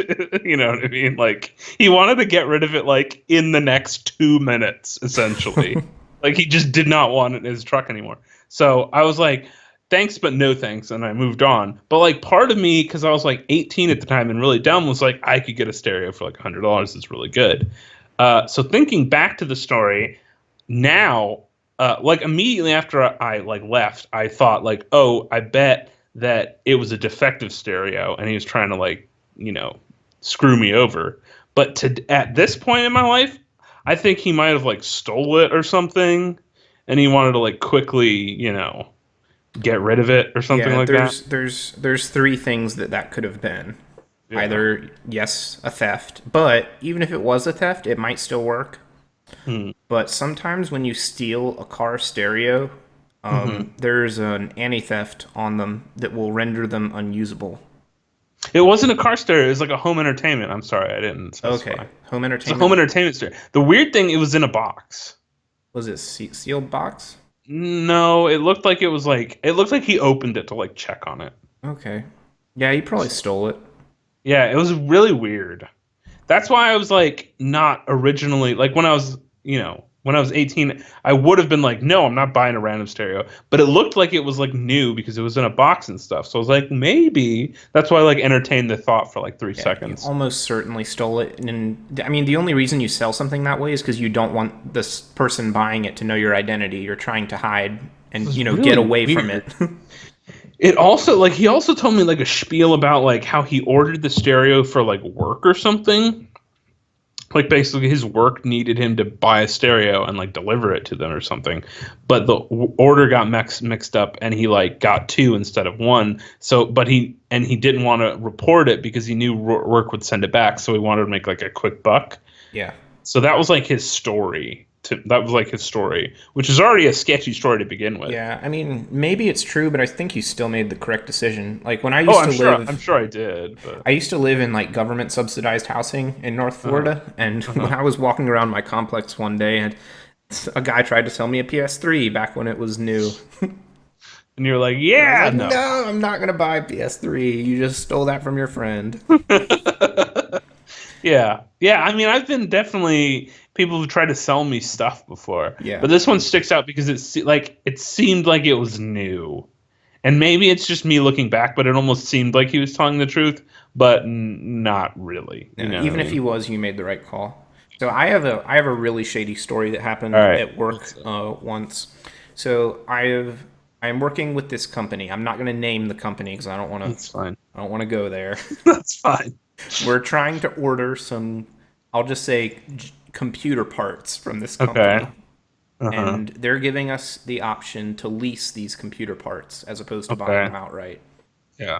[SPEAKER 1] You know what I mean? Like he wanted to get rid of it like in the next 2 minutes essentially. Like he just did not want it in his truck anymore. So I was like, thanks, but no thanks. And I moved on. But like part of me, because I was like 18 at the time and really dumb, was like, I could get a stereo for like $100. It's really good. So thinking back to the story now, like immediately after I like left, I thought like, oh, I bet that it was a defective stereo and he was trying to like, you know, screw me over. But at this point in my life, I think he might have like stole it or something, and he wanted to like quickly, you know, get rid of it or something
[SPEAKER 2] Yeah,
[SPEAKER 1] like that.
[SPEAKER 2] there's three things that could have been.
[SPEAKER 1] Yeah.
[SPEAKER 2] Either, yes, a theft, but even if it was a theft, it might still work.
[SPEAKER 1] Hmm.
[SPEAKER 2] But sometimes when you steal a car stereo,
[SPEAKER 1] Hmm.
[SPEAKER 2] there's an anti-theft on them that will render them unusable.
[SPEAKER 1] It wasn't a car stereo. It was like a home entertainment. I'm sorry, I didn't specify.
[SPEAKER 2] Okay, home
[SPEAKER 1] It's a home
[SPEAKER 2] entertainment.
[SPEAKER 1] entertainment stereo. The weird thing, it was in a box.
[SPEAKER 2] Was it sealed box?
[SPEAKER 1] No, it looked like he opened it to like check on it.
[SPEAKER 2] Okay. Yeah, you probably stole it.
[SPEAKER 1] Yeah, it was really weird. That's why I was like not originally like when I was, you know, when I was 18, I would have been like, no, I'm not buying a random stereo. But it looked like it was like new because it was in a box and stuff. So I was like, maybe that's why I like entertained the thought for like three
[SPEAKER 2] Yeah, you
[SPEAKER 1] seconds.
[SPEAKER 2] almost certainly stole it. And I mean, the only reason you sell something that way is because you don't want this person buying it to know your identity. You're trying to hide
[SPEAKER 1] It
[SPEAKER 2] and,
[SPEAKER 1] was
[SPEAKER 2] get
[SPEAKER 1] really
[SPEAKER 2] away from it.
[SPEAKER 1] weird. It also like he also told me like a spiel about like how he ordered the stereo for like work or something. Like basically his work needed him to buy a stereo and like deliver it to them or something, but the order got mixed up and he like got two instead of one. So but he didn't want to report it because he knew work would send it back, so he wanted to make like a quick buck.
[SPEAKER 2] Yeah.
[SPEAKER 1] So that was like his story. That was like his story, which is already a sketchy story to begin with.
[SPEAKER 2] Yeah, I mean, maybe it's true, but I think you still made the correct decision. Like when I
[SPEAKER 1] Oh,
[SPEAKER 2] used to
[SPEAKER 1] I'm
[SPEAKER 2] live
[SPEAKER 1] sure I did, but
[SPEAKER 2] I used to live in like government subsidized housing in North
[SPEAKER 1] uh-huh,
[SPEAKER 2] Florida, and when
[SPEAKER 1] uh-huh.
[SPEAKER 2] I was walking around my complex one day, and a guy tried to sell me a PS3 back when it was new.
[SPEAKER 1] And you're like,
[SPEAKER 2] And I was
[SPEAKER 1] yeah,
[SPEAKER 2] like,
[SPEAKER 1] no.
[SPEAKER 2] "No, I'm not going to buy a PS3. You just stole that from your friend."
[SPEAKER 1] Yeah. Yeah. I mean, I've been definitely people who try to sell me stuff before,
[SPEAKER 2] Yeah.
[SPEAKER 1] but this one sticks out because like it seemed like it was new. And maybe it's just me looking back, but it almost seemed like he was telling the truth, but not really. You
[SPEAKER 2] No,
[SPEAKER 1] know what I
[SPEAKER 2] even if he
[SPEAKER 1] mean?
[SPEAKER 2] was, you made the right call. So I have a really shady story that
[SPEAKER 1] All
[SPEAKER 2] happened
[SPEAKER 1] right.
[SPEAKER 2] at work
[SPEAKER 1] What's
[SPEAKER 2] once. So I'm working with this company. I'm not going to name the company because
[SPEAKER 1] That's fine.
[SPEAKER 2] I don't want to go there.
[SPEAKER 1] That's fine.
[SPEAKER 2] We're trying to order some, I'll just say, computer parts from this
[SPEAKER 1] Okay.
[SPEAKER 2] company.
[SPEAKER 1] Uh-huh.
[SPEAKER 2] And they're giving us the option to lease these computer parts as opposed to buying
[SPEAKER 1] Okay.
[SPEAKER 2] them outright.
[SPEAKER 1] Yeah.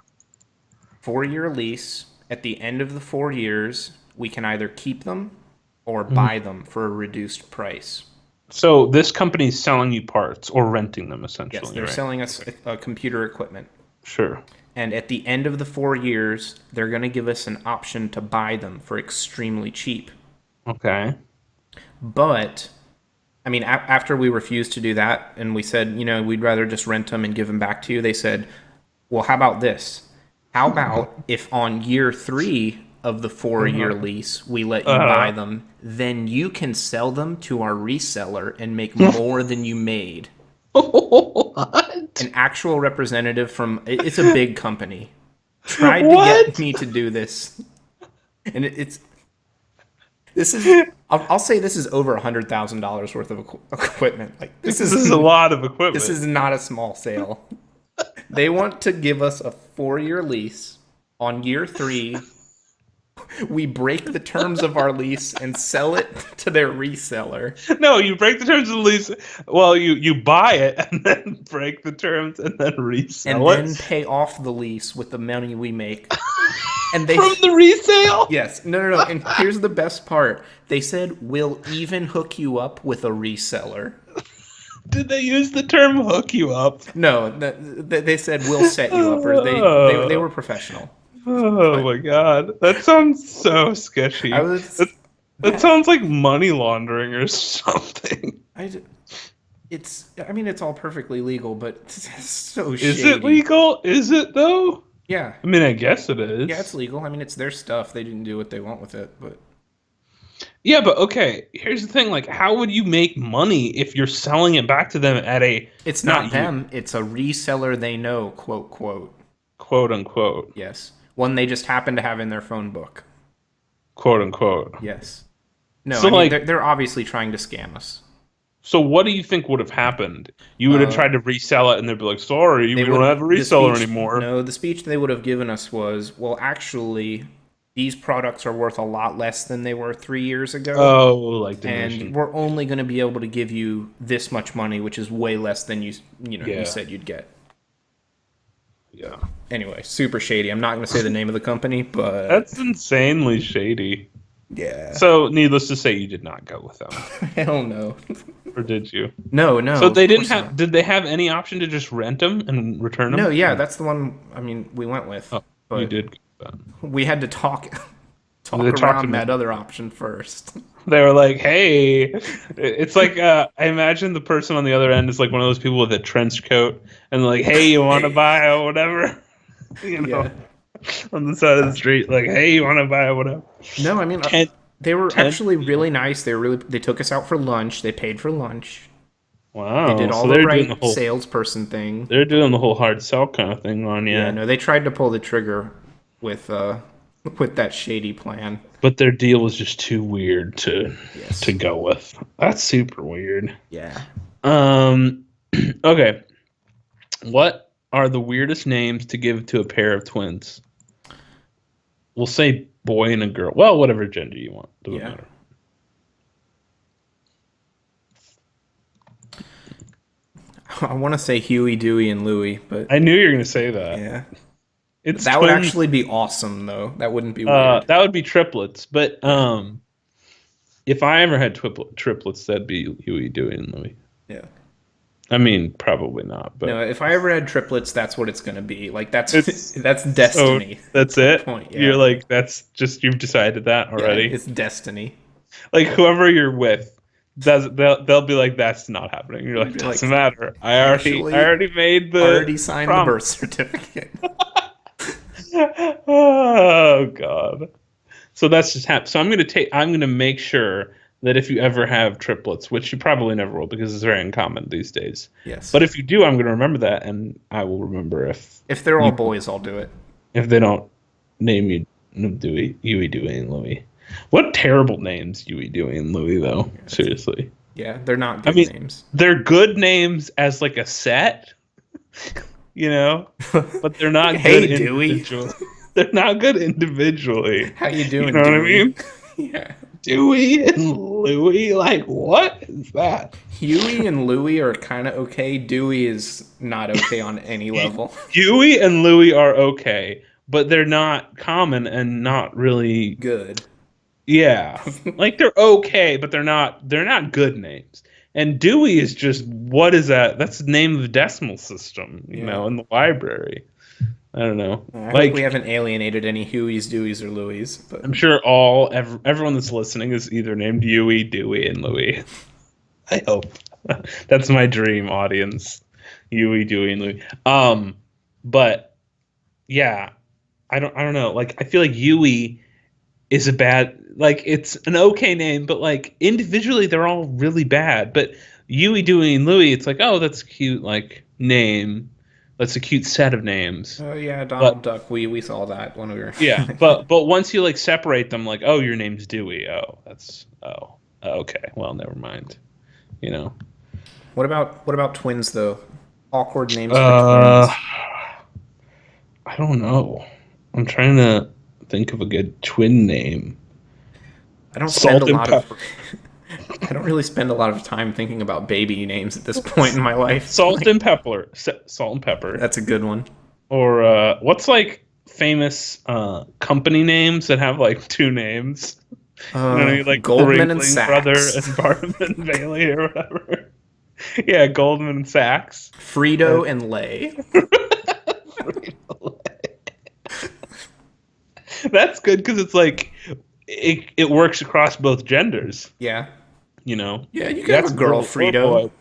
[SPEAKER 2] 4-year lease. At the end of the 4 years, we can either keep them or
[SPEAKER 1] Mhm.
[SPEAKER 2] buy them for a reduced price.
[SPEAKER 1] So this company's selling you parts or renting them
[SPEAKER 2] Yes,
[SPEAKER 1] essentially,
[SPEAKER 2] they're
[SPEAKER 1] right?
[SPEAKER 2] selling us computer equipment.
[SPEAKER 1] Sure.
[SPEAKER 2] And at the end of the 4 years, they're going to give us an option to buy them for extremely cheap.
[SPEAKER 1] Okay.
[SPEAKER 2] But I mean, after we refused to do that and we said, we'd rather just rent them and give them back to you, they said, well, how about this? How about if on year 3 of the 4-year
[SPEAKER 1] Uh-huh.
[SPEAKER 2] lease we let you buy
[SPEAKER 1] Uh-huh.
[SPEAKER 2] them, then you can sell them to our reseller and make more than you made.
[SPEAKER 1] What?
[SPEAKER 2] An actual representative from it's a big company tried to get
[SPEAKER 1] What?
[SPEAKER 2] me to do this, and it's this is I'll say this is over $100,000 worth of equipment. Like this
[SPEAKER 1] This
[SPEAKER 2] is
[SPEAKER 1] is a lot of
[SPEAKER 2] this
[SPEAKER 1] equipment.
[SPEAKER 2] is not a small sale. They want to give us a 4-year lease. On year 3, We break the terms of our lease and sell it to their reseller.
[SPEAKER 1] No, you break the terms of the lease. Well, you buy it and then break the terms and then
[SPEAKER 2] And
[SPEAKER 1] resell
[SPEAKER 2] then
[SPEAKER 1] it
[SPEAKER 2] pay off the lease with the money we make. And they
[SPEAKER 1] from the resale.
[SPEAKER 2] yes, no. And here's the best part. They said we'll even hook you up with a reseller.
[SPEAKER 1] Did they use the term "hook you up"?
[SPEAKER 2] No, they said we'll set you up, or they were professional.
[SPEAKER 1] Oh
[SPEAKER 2] But
[SPEAKER 1] my god, that sounds so
[SPEAKER 2] I
[SPEAKER 1] sketchy.
[SPEAKER 2] was
[SPEAKER 1] That sounds like money laundering or something.
[SPEAKER 2] I it's I mean it's all perfectly legal, but it's so
[SPEAKER 1] Is it
[SPEAKER 2] shady.
[SPEAKER 1] legal? Is it though?
[SPEAKER 2] Yeah.
[SPEAKER 1] I mean, I guess it
[SPEAKER 2] Yeah, it's
[SPEAKER 1] is.
[SPEAKER 2] legal. I mean, it's their stuff. They didn't do what they want with it, but
[SPEAKER 1] Yeah, but okay. Here's the thing: like, how would you make money if you're selling it back to them at a
[SPEAKER 2] it's not
[SPEAKER 1] not you,
[SPEAKER 2] them. It's a reseller they know, quote, quote.
[SPEAKER 1] quote unquote,
[SPEAKER 2] Yes. One they just happen to have in their phone book.
[SPEAKER 1] quote unquote?
[SPEAKER 2] Yes. No,
[SPEAKER 1] So
[SPEAKER 2] I mean,
[SPEAKER 1] like,
[SPEAKER 2] they're obviously trying to scam us.
[SPEAKER 1] so what do you think would have happened? You would have tried to resell it, and they'd be like, "Sorry,
[SPEAKER 2] They
[SPEAKER 1] we don't
[SPEAKER 2] would
[SPEAKER 1] have a
[SPEAKER 2] the
[SPEAKER 1] reseller
[SPEAKER 2] speech
[SPEAKER 1] anymore."
[SPEAKER 2] no the speech they would have given us was, well, actually these products are worth a lot less than they were 3 years ago,
[SPEAKER 1] Oh, like
[SPEAKER 2] and
[SPEAKER 1] diminishing.
[SPEAKER 2] we're only going to be able to give you this much money, which is way less than you
[SPEAKER 1] Yeah,
[SPEAKER 2] said you'd get.
[SPEAKER 1] yeah.
[SPEAKER 2] Anyway, super shady. I'm not going to say the name of the company, but
[SPEAKER 1] That's insanely shady.
[SPEAKER 2] yeah.
[SPEAKER 1] So, needless to say, you did not go with them,
[SPEAKER 2] Hell no.
[SPEAKER 1] or did you?
[SPEAKER 2] No,
[SPEAKER 1] So they
[SPEAKER 2] of
[SPEAKER 1] didn't
[SPEAKER 2] course
[SPEAKER 1] have.
[SPEAKER 2] not.
[SPEAKER 1] Did they have any option to just rent them and return
[SPEAKER 2] No,
[SPEAKER 1] them?
[SPEAKER 2] yeah, that's the one. I mean, we went with,
[SPEAKER 1] Oh, you
[SPEAKER 2] but
[SPEAKER 1] did. Go with that.
[SPEAKER 2] we had to talk
[SPEAKER 1] They talked to
[SPEAKER 2] around
[SPEAKER 1] me.
[SPEAKER 2] that other option first.
[SPEAKER 1] They were like, "Hey," it's like I imagine the person on the other end is like one of those people with a trench coat, and like, "Hey, you want to
[SPEAKER 2] Hey,
[SPEAKER 1] buy or whatever?" You
[SPEAKER 2] yeah.
[SPEAKER 1] know, on the side of the street, like, "Hey, you want to buy or whatever?"
[SPEAKER 2] No, I mean,
[SPEAKER 1] Ten,
[SPEAKER 2] they were
[SPEAKER 1] 10.
[SPEAKER 2] actually really nice. They took us out for lunch. They paid for lunch. They did
[SPEAKER 1] Wow.
[SPEAKER 2] all
[SPEAKER 1] So
[SPEAKER 2] the right salesperson thing.
[SPEAKER 1] they're doing the whole hard sell kind of thing on
[SPEAKER 2] Yeah,
[SPEAKER 1] you.
[SPEAKER 2] no, they tried to pull the trigger with with that shady plan.
[SPEAKER 1] But their deal was just too weird to
[SPEAKER 2] Yes.
[SPEAKER 1] go with. That's super weird.
[SPEAKER 2] Yeah.
[SPEAKER 1] Um okay. What are the weirdest names to give to a pair of twins? We'll say boy and a girl. Well, whatever gender you want. Doesn't
[SPEAKER 2] Yeah.
[SPEAKER 1] matter.
[SPEAKER 2] I want to say Huey, Dewey, and Louie, but
[SPEAKER 1] I knew you were gonna say that.
[SPEAKER 2] yeah.
[SPEAKER 1] It's
[SPEAKER 2] That would
[SPEAKER 1] twins.
[SPEAKER 2] actually be awesome, though. That wouldn't be weird.
[SPEAKER 1] That would be triplets. But
[SPEAKER 2] Yeah.
[SPEAKER 1] if I ever had triplets, that'd be Huey, Dewey, and Louie.
[SPEAKER 2] Yeah.
[SPEAKER 1] I mean, probably not, but
[SPEAKER 2] No, if I ever had triplets, that's what it's gonna be. Like that's
[SPEAKER 1] it's
[SPEAKER 2] that's
[SPEAKER 1] so
[SPEAKER 2] destiny.
[SPEAKER 1] that's
[SPEAKER 2] At
[SPEAKER 1] it.
[SPEAKER 2] that point, yeah.
[SPEAKER 1] You're like that's just you've decided that
[SPEAKER 2] Yeah,
[SPEAKER 1] already.
[SPEAKER 2] it's destiny.
[SPEAKER 1] Like whoever you're with does they'll be like that's not happening. You're like
[SPEAKER 2] Be like,
[SPEAKER 1] doesn't matter.
[SPEAKER 2] actually,
[SPEAKER 1] I already made the
[SPEAKER 2] already signed the birth
[SPEAKER 1] promise.
[SPEAKER 2] certificate.
[SPEAKER 1] Oh god. So that's just happened. So I'm gonna make sure that if you ever have triplets, which you probably never will because it's very uncommon these days.
[SPEAKER 2] Yes.
[SPEAKER 1] But if you do, I'm gonna remember that, and I will remember
[SPEAKER 2] If they're all
[SPEAKER 1] you,
[SPEAKER 2] boys, I'll do it.
[SPEAKER 1] if they don't name you Dewey, Huey, Dewey, and Louie. What terrible names, Huey, Dewey, and Louie, though. Seriously.
[SPEAKER 2] Yeah, they're not
[SPEAKER 1] I
[SPEAKER 2] good
[SPEAKER 1] mean,
[SPEAKER 2] names.
[SPEAKER 1] they're good names as like a set, you know, but they're not
[SPEAKER 2] Hey,
[SPEAKER 1] good
[SPEAKER 2] Dewey.
[SPEAKER 1] individually. They're not good individually.
[SPEAKER 2] How you doing,
[SPEAKER 1] You know what I
[SPEAKER 2] Dewey?
[SPEAKER 1] mean?
[SPEAKER 2] Yeah.
[SPEAKER 1] Dewey and Louie, like what is that?
[SPEAKER 2] Huey and Louie are kind of okay. Dewey is not okay on any level.
[SPEAKER 1] Huey and Louie are okay, but they're not common and not really.
[SPEAKER 2] Good.
[SPEAKER 1] Yeah, like they're okay, but they're not good names. And Dewey is just what is that? That's the name of the decimal system, you know, in the library. I don't know.
[SPEAKER 2] I
[SPEAKER 1] Like
[SPEAKER 2] hope we haven't alienated any Hueys, Deweys, or Louies. But
[SPEAKER 1] I'm sure everyone that's listening is either named Huey, Dewey, and Louie. I hope that's my dream audience. Huey, Dewey, and Louie. But yeah, I don't know. Like I feel like Huey is a bad, like it's an okay name, but like individually they're all really bad. But Huey, Dewey, and Louie, it's like, oh, that's a cute like name. That's a cute set of names.
[SPEAKER 2] oh yeah, Donald Duck. We saw that when we were.
[SPEAKER 1] Yeah, but once you like separate them, like, oh, your name's Dewey. Oh, that's okay. Well, never mind. You know.
[SPEAKER 2] What about twins though? Awkward names for
[SPEAKER 1] Uh,
[SPEAKER 2] twins.
[SPEAKER 1] I don't know. I'm trying to think of a good twin name.
[SPEAKER 2] I don't spend a
[SPEAKER 1] Salt and
[SPEAKER 2] lot of
[SPEAKER 1] pepper.
[SPEAKER 2] I don't really spend a lot of time thinking about baby names at this point in my life.
[SPEAKER 1] Salt
[SPEAKER 2] Like,
[SPEAKER 1] and pepper. Salt and pepper.
[SPEAKER 2] that's a good one.
[SPEAKER 1] Or what's like famous company names that have like two names? You know what I mean? Like
[SPEAKER 2] Goldman and
[SPEAKER 1] Ringling Brother
[SPEAKER 2] Sachs.
[SPEAKER 1] and Barnum and Bailey or whatever. Yeah, Goldman and Sachs.
[SPEAKER 2] Frito and Lay.
[SPEAKER 1] That's good because it's like it works across both genders.
[SPEAKER 2] Yeah.
[SPEAKER 1] You know.
[SPEAKER 2] Yeah, you can have a girl Frito.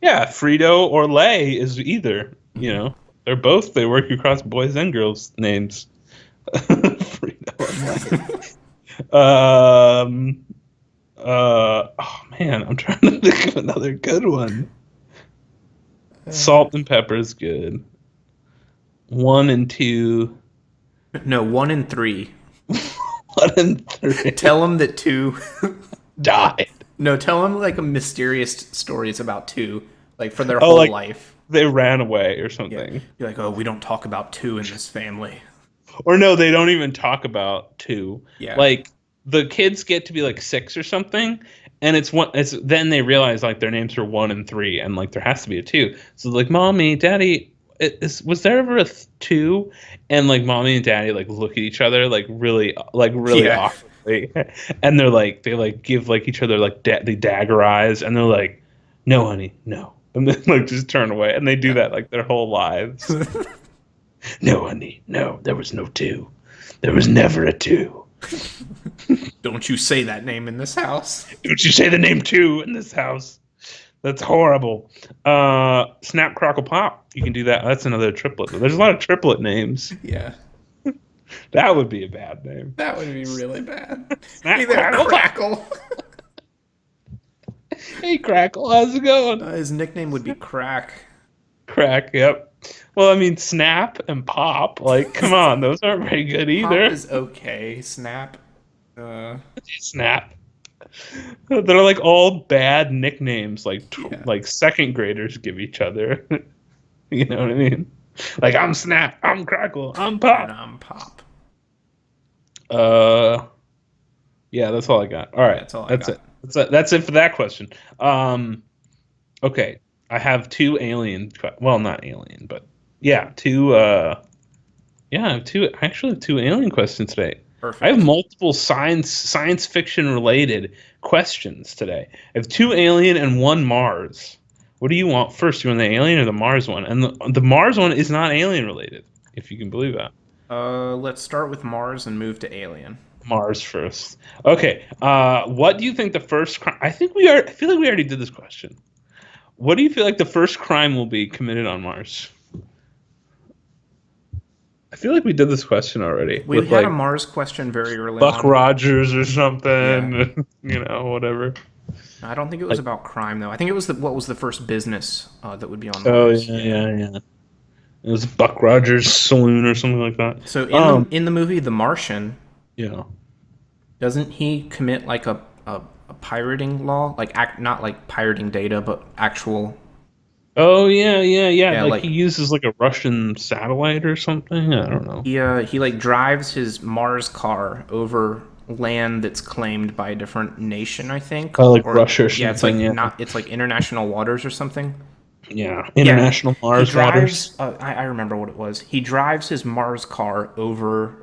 [SPEAKER 1] Yeah, Frito or Lay is either. You know, they work across boys and girls names. Frito and Lay. Oh man, I'm trying to think of another good one. Salt and pepper is good. 1 and 2.
[SPEAKER 2] No, 1 and 3.
[SPEAKER 1] 1 and 3
[SPEAKER 2] Tell them that 2.
[SPEAKER 1] died.
[SPEAKER 2] No, tell them like a mysterious stories about 2, like for their whole life.
[SPEAKER 1] They ran away or something.
[SPEAKER 2] Yeah. You're like, oh, we don't talk about 2 in this family.
[SPEAKER 1] Or no, they don't even talk about 2.
[SPEAKER 2] Yeah.
[SPEAKER 1] Like the kids get to be like 6 or something, and it's then they realize like their names are 1 and 3, and like there has to be a 2. So like, mommy, daddy, was there ever a 2? And like mommy and daddy like look at each other like really
[SPEAKER 2] Yeah.
[SPEAKER 1] awkwardly, and they like give like each other like the dagger eyes, and they're like, no honey, no, and then like just turn away, and they do that like their whole lives. No honey, no, there was no 2. There was never a 2.
[SPEAKER 2] Don't you say that name in this house.
[SPEAKER 1] Don't you say the name 2 in this house. That's horrible. Snap, Crackle, Pop. You can do that. That's another triplet. There's a lot of triplet names.
[SPEAKER 2] Yeah.
[SPEAKER 1] That would be a bad name.
[SPEAKER 2] That would be really bad.
[SPEAKER 1] Snap,
[SPEAKER 2] Hey there,
[SPEAKER 1] Crackle, Pop.
[SPEAKER 2] Crackle.
[SPEAKER 1] Hey, Crackle, how's it going?
[SPEAKER 2] His nickname would be Crack.
[SPEAKER 1] Crack, yep. Well, I mean, Snap and Pop. Like, come on. Those aren't very good either.
[SPEAKER 2] Pop is okay. Snap.
[SPEAKER 1] Snap. They're like all bad nicknames, like
[SPEAKER 2] Yeah.
[SPEAKER 1] like second graders give each other. You know what I mean? Like, I'm Snap, I'm Crackle, I'm Pop.
[SPEAKER 2] And I'm Pop.
[SPEAKER 1] Yeah, that's all I got. All right,
[SPEAKER 2] That's all I got.
[SPEAKER 1] it. That's it for that question. Okay, I have 2 alien. Well, not alien, but yeah, 2. Yeah, I have 2. Actually, 2 alien questions today.
[SPEAKER 2] Perfect.
[SPEAKER 1] I have multiple science fiction related questions today. I have 2 alien and 1 Mars. What do you want first? You want the alien or the Mars one? And the Mars one is not alien related, if you can believe that.
[SPEAKER 2] Let's start with Mars and move to Alien.
[SPEAKER 1] Mars first. Okay. What do you think the first crime? I feel like we already did this question. What do you feel like the first crime will be committed on Mars? I feel like we did this question already.
[SPEAKER 2] We had a Mars question very early
[SPEAKER 1] Buck
[SPEAKER 2] on.
[SPEAKER 1] Rogers or something.
[SPEAKER 2] Yeah.
[SPEAKER 1] You know, whatever.
[SPEAKER 2] I don't think it was about crime though. I think it was what was the first business that would be on
[SPEAKER 1] Oh
[SPEAKER 2] Mars.
[SPEAKER 1] yeah. It was Buck Rogers Saloon or something like that.
[SPEAKER 2] So in the movie The Martian,
[SPEAKER 1] Yeah.
[SPEAKER 2] doesn't he commit like a pirating law, like not like pirating data, but actual?
[SPEAKER 1] Oh yeah.
[SPEAKER 2] like-
[SPEAKER 1] He uses like a Russian satellite or something. I don't know.
[SPEAKER 2] He like drives his Mars car over land that's claimed by a different nation, I think.
[SPEAKER 1] Like Russia or
[SPEAKER 2] Yeah, it's like
[SPEAKER 1] something, yeah.
[SPEAKER 2] not. It's like international waters or something.
[SPEAKER 1] Yeah. International Mars
[SPEAKER 2] he drives,
[SPEAKER 1] waters.
[SPEAKER 2] I remember what it was. He drives his Mars car over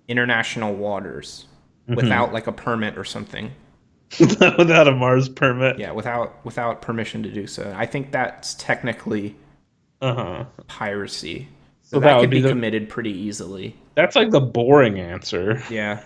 [SPEAKER 2] international waters without like a permit or something.
[SPEAKER 1] Without a Mars permit.
[SPEAKER 2] Yeah, without permission to do so. I think that's technically piracy. So that
[SPEAKER 1] would
[SPEAKER 2] could
[SPEAKER 1] be
[SPEAKER 2] be committed pretty easily.
[SPEAKER 1] That's like the boring answer.
[SPEAKER 2] Yeah.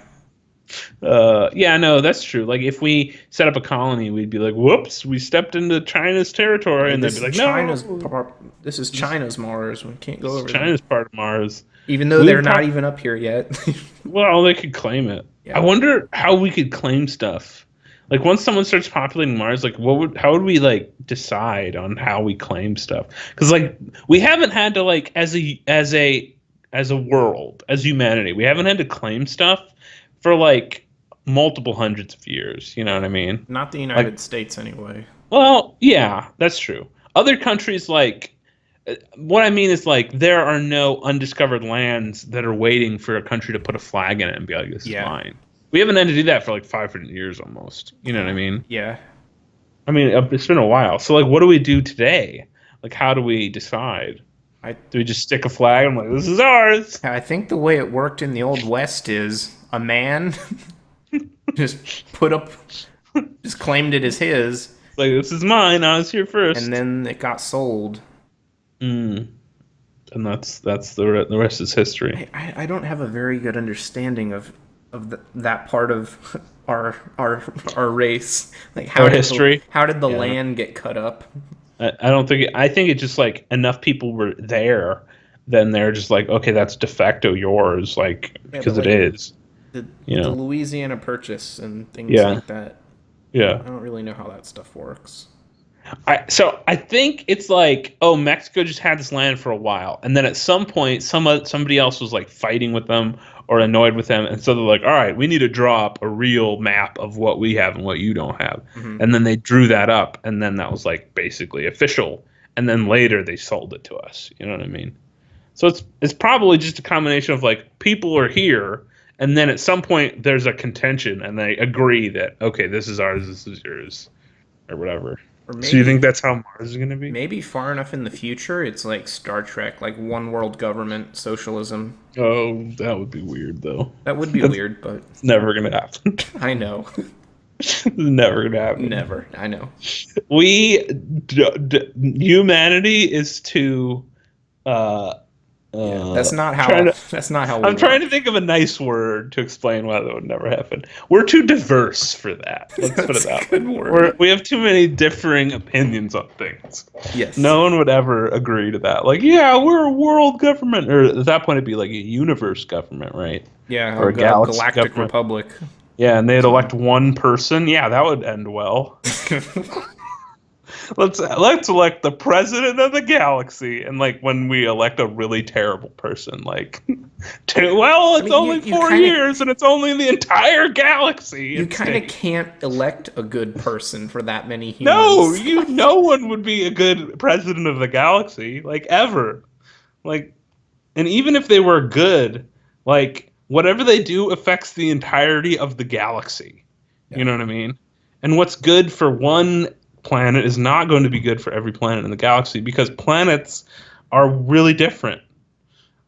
[SPEAKER 1] Yeah, no, that's true. Like if we set up a colony, we'd be like, "Whoops, we stepped into China's territory," and they'd be like, "No,
[SPEAKER 2] This is China's Mars. We can't go over there.
[SPEAKER 1] China's part of Mars."
[SPEAKER 2] Even though they're not even up here yet.
[SPEAKER 1] Well, they could claim it.
[SPEAKER 2] Yeah.
[SPEAKER 1] I wonder how we could claim stuff. Like once someone starts populating Mars, like how would we like decide on how we claim stuff? Because like we haven't had to like as a world, as humanity, we haven't had to claim stuff for like multiple hundreds of years. You know what I mean?
[SPEAKER 2] Not the United States anyway.
[SPEAKER 1] Well, yeah, that's true. Other countries like What I mean is like there are no undiscovered lands that are waiting for a country to put a flag in it and be like, this is mine. We haven't had to do that for like 500 years almost. You know what I mean?
[SPEAKER 2] Yeah.
[SPEAKER 1] I mean, it's been a while. So like, what do we do today? Like, how do we decide? Do we just stick a flag? I'm like, this is ours.
[SPEAKER 2] I think the way it worked in the Old West is a man just just claimed it as his.
[SPEAKER 1] Like, this is mine. I was here first.
[SPEAKER 2] And then it got sold.
[SPEAKER 1] And that's the rest is history.
[SPEAKER 2] I don't have a very good understanding of that part of our race. Like
[SPEAKER 1] Our history.
[SPEAKER 2] How did the land get cut up?
[SPEAKER 1] I don't think. I think it's just like enough people were there, then they're just like, okay, that's de facto yours, like because it is.
[SPEAKER 2] The Louisiana Purchase and things like that.
[SPEAKER 1] Yeah.
[SPEAKER 2] I don't really know how that stuff works.
[SPEAKER 1] So I think it's like, oh, Mexico just had this land for a while, and then at some point, somebody else was like fighting with them or annoyed with them, and so they're like, all right, we need to draw up a real map of what we have and what you don't have, and then they drew that up, and then that was like basically official, and then later they sold it to us. You know what I mean? So it's probably just a combination of like people are here, and then at some point there's a contention, and they agree that okay, this is ours, this is yours, or whatever. Maybe, so you think that's how Mars is going to be?
[SPEAKER 2] Maybe far enough in the future, it's like Star Trek, like one world government, socialism.
[SPEAKER 1] Oh, that would be weird, though.
[SPEAKER 2] That would be weird, but
[SPEAKER 1] it's never going to happen.
[SPEAKER 2] I know.
[SPEAKER 1] It's never going to happen.
[SPEAKER 2] Never. I know.
[SPEAKER 1] Humanity is to.
[SPEAKER 2] That's not how.
[SPEAKER 1] I'm trying to think of a nice word to explain why that would never happen. We're too diverse for that. Let's put it that way. We have too many differing opinions on things.
[SPEAKER 2] Yes.
[SPEAKER 1] No one would ever agree to that. Like, yeah, we're a world government, or at that point it'd be like a universe government, right?
[SPEAKER 2] Yeah,
[SPEAKER 1] or a
[SPEAKER 2] galactic government. Republic.
[SPEAKER 1] Yeah, and they'd elect one person. Yeah, that would end well. Let's elect the president of the galaxy, and like when we elect a really terrible person, like, it's only 4 years, and it's only the entire galaxy.
[SPEAKER 2] You kind of can't elect a good person for that many humans.
[SPEAKER 1] No one would be a good president of the galaxy, like ever, like, and even if they were good, like whatever they do affects the entirety of the galaxy. Yeah. You know what I mean? And what's good for one planet is not going to be good for every planet in the galaxy because planets are really different.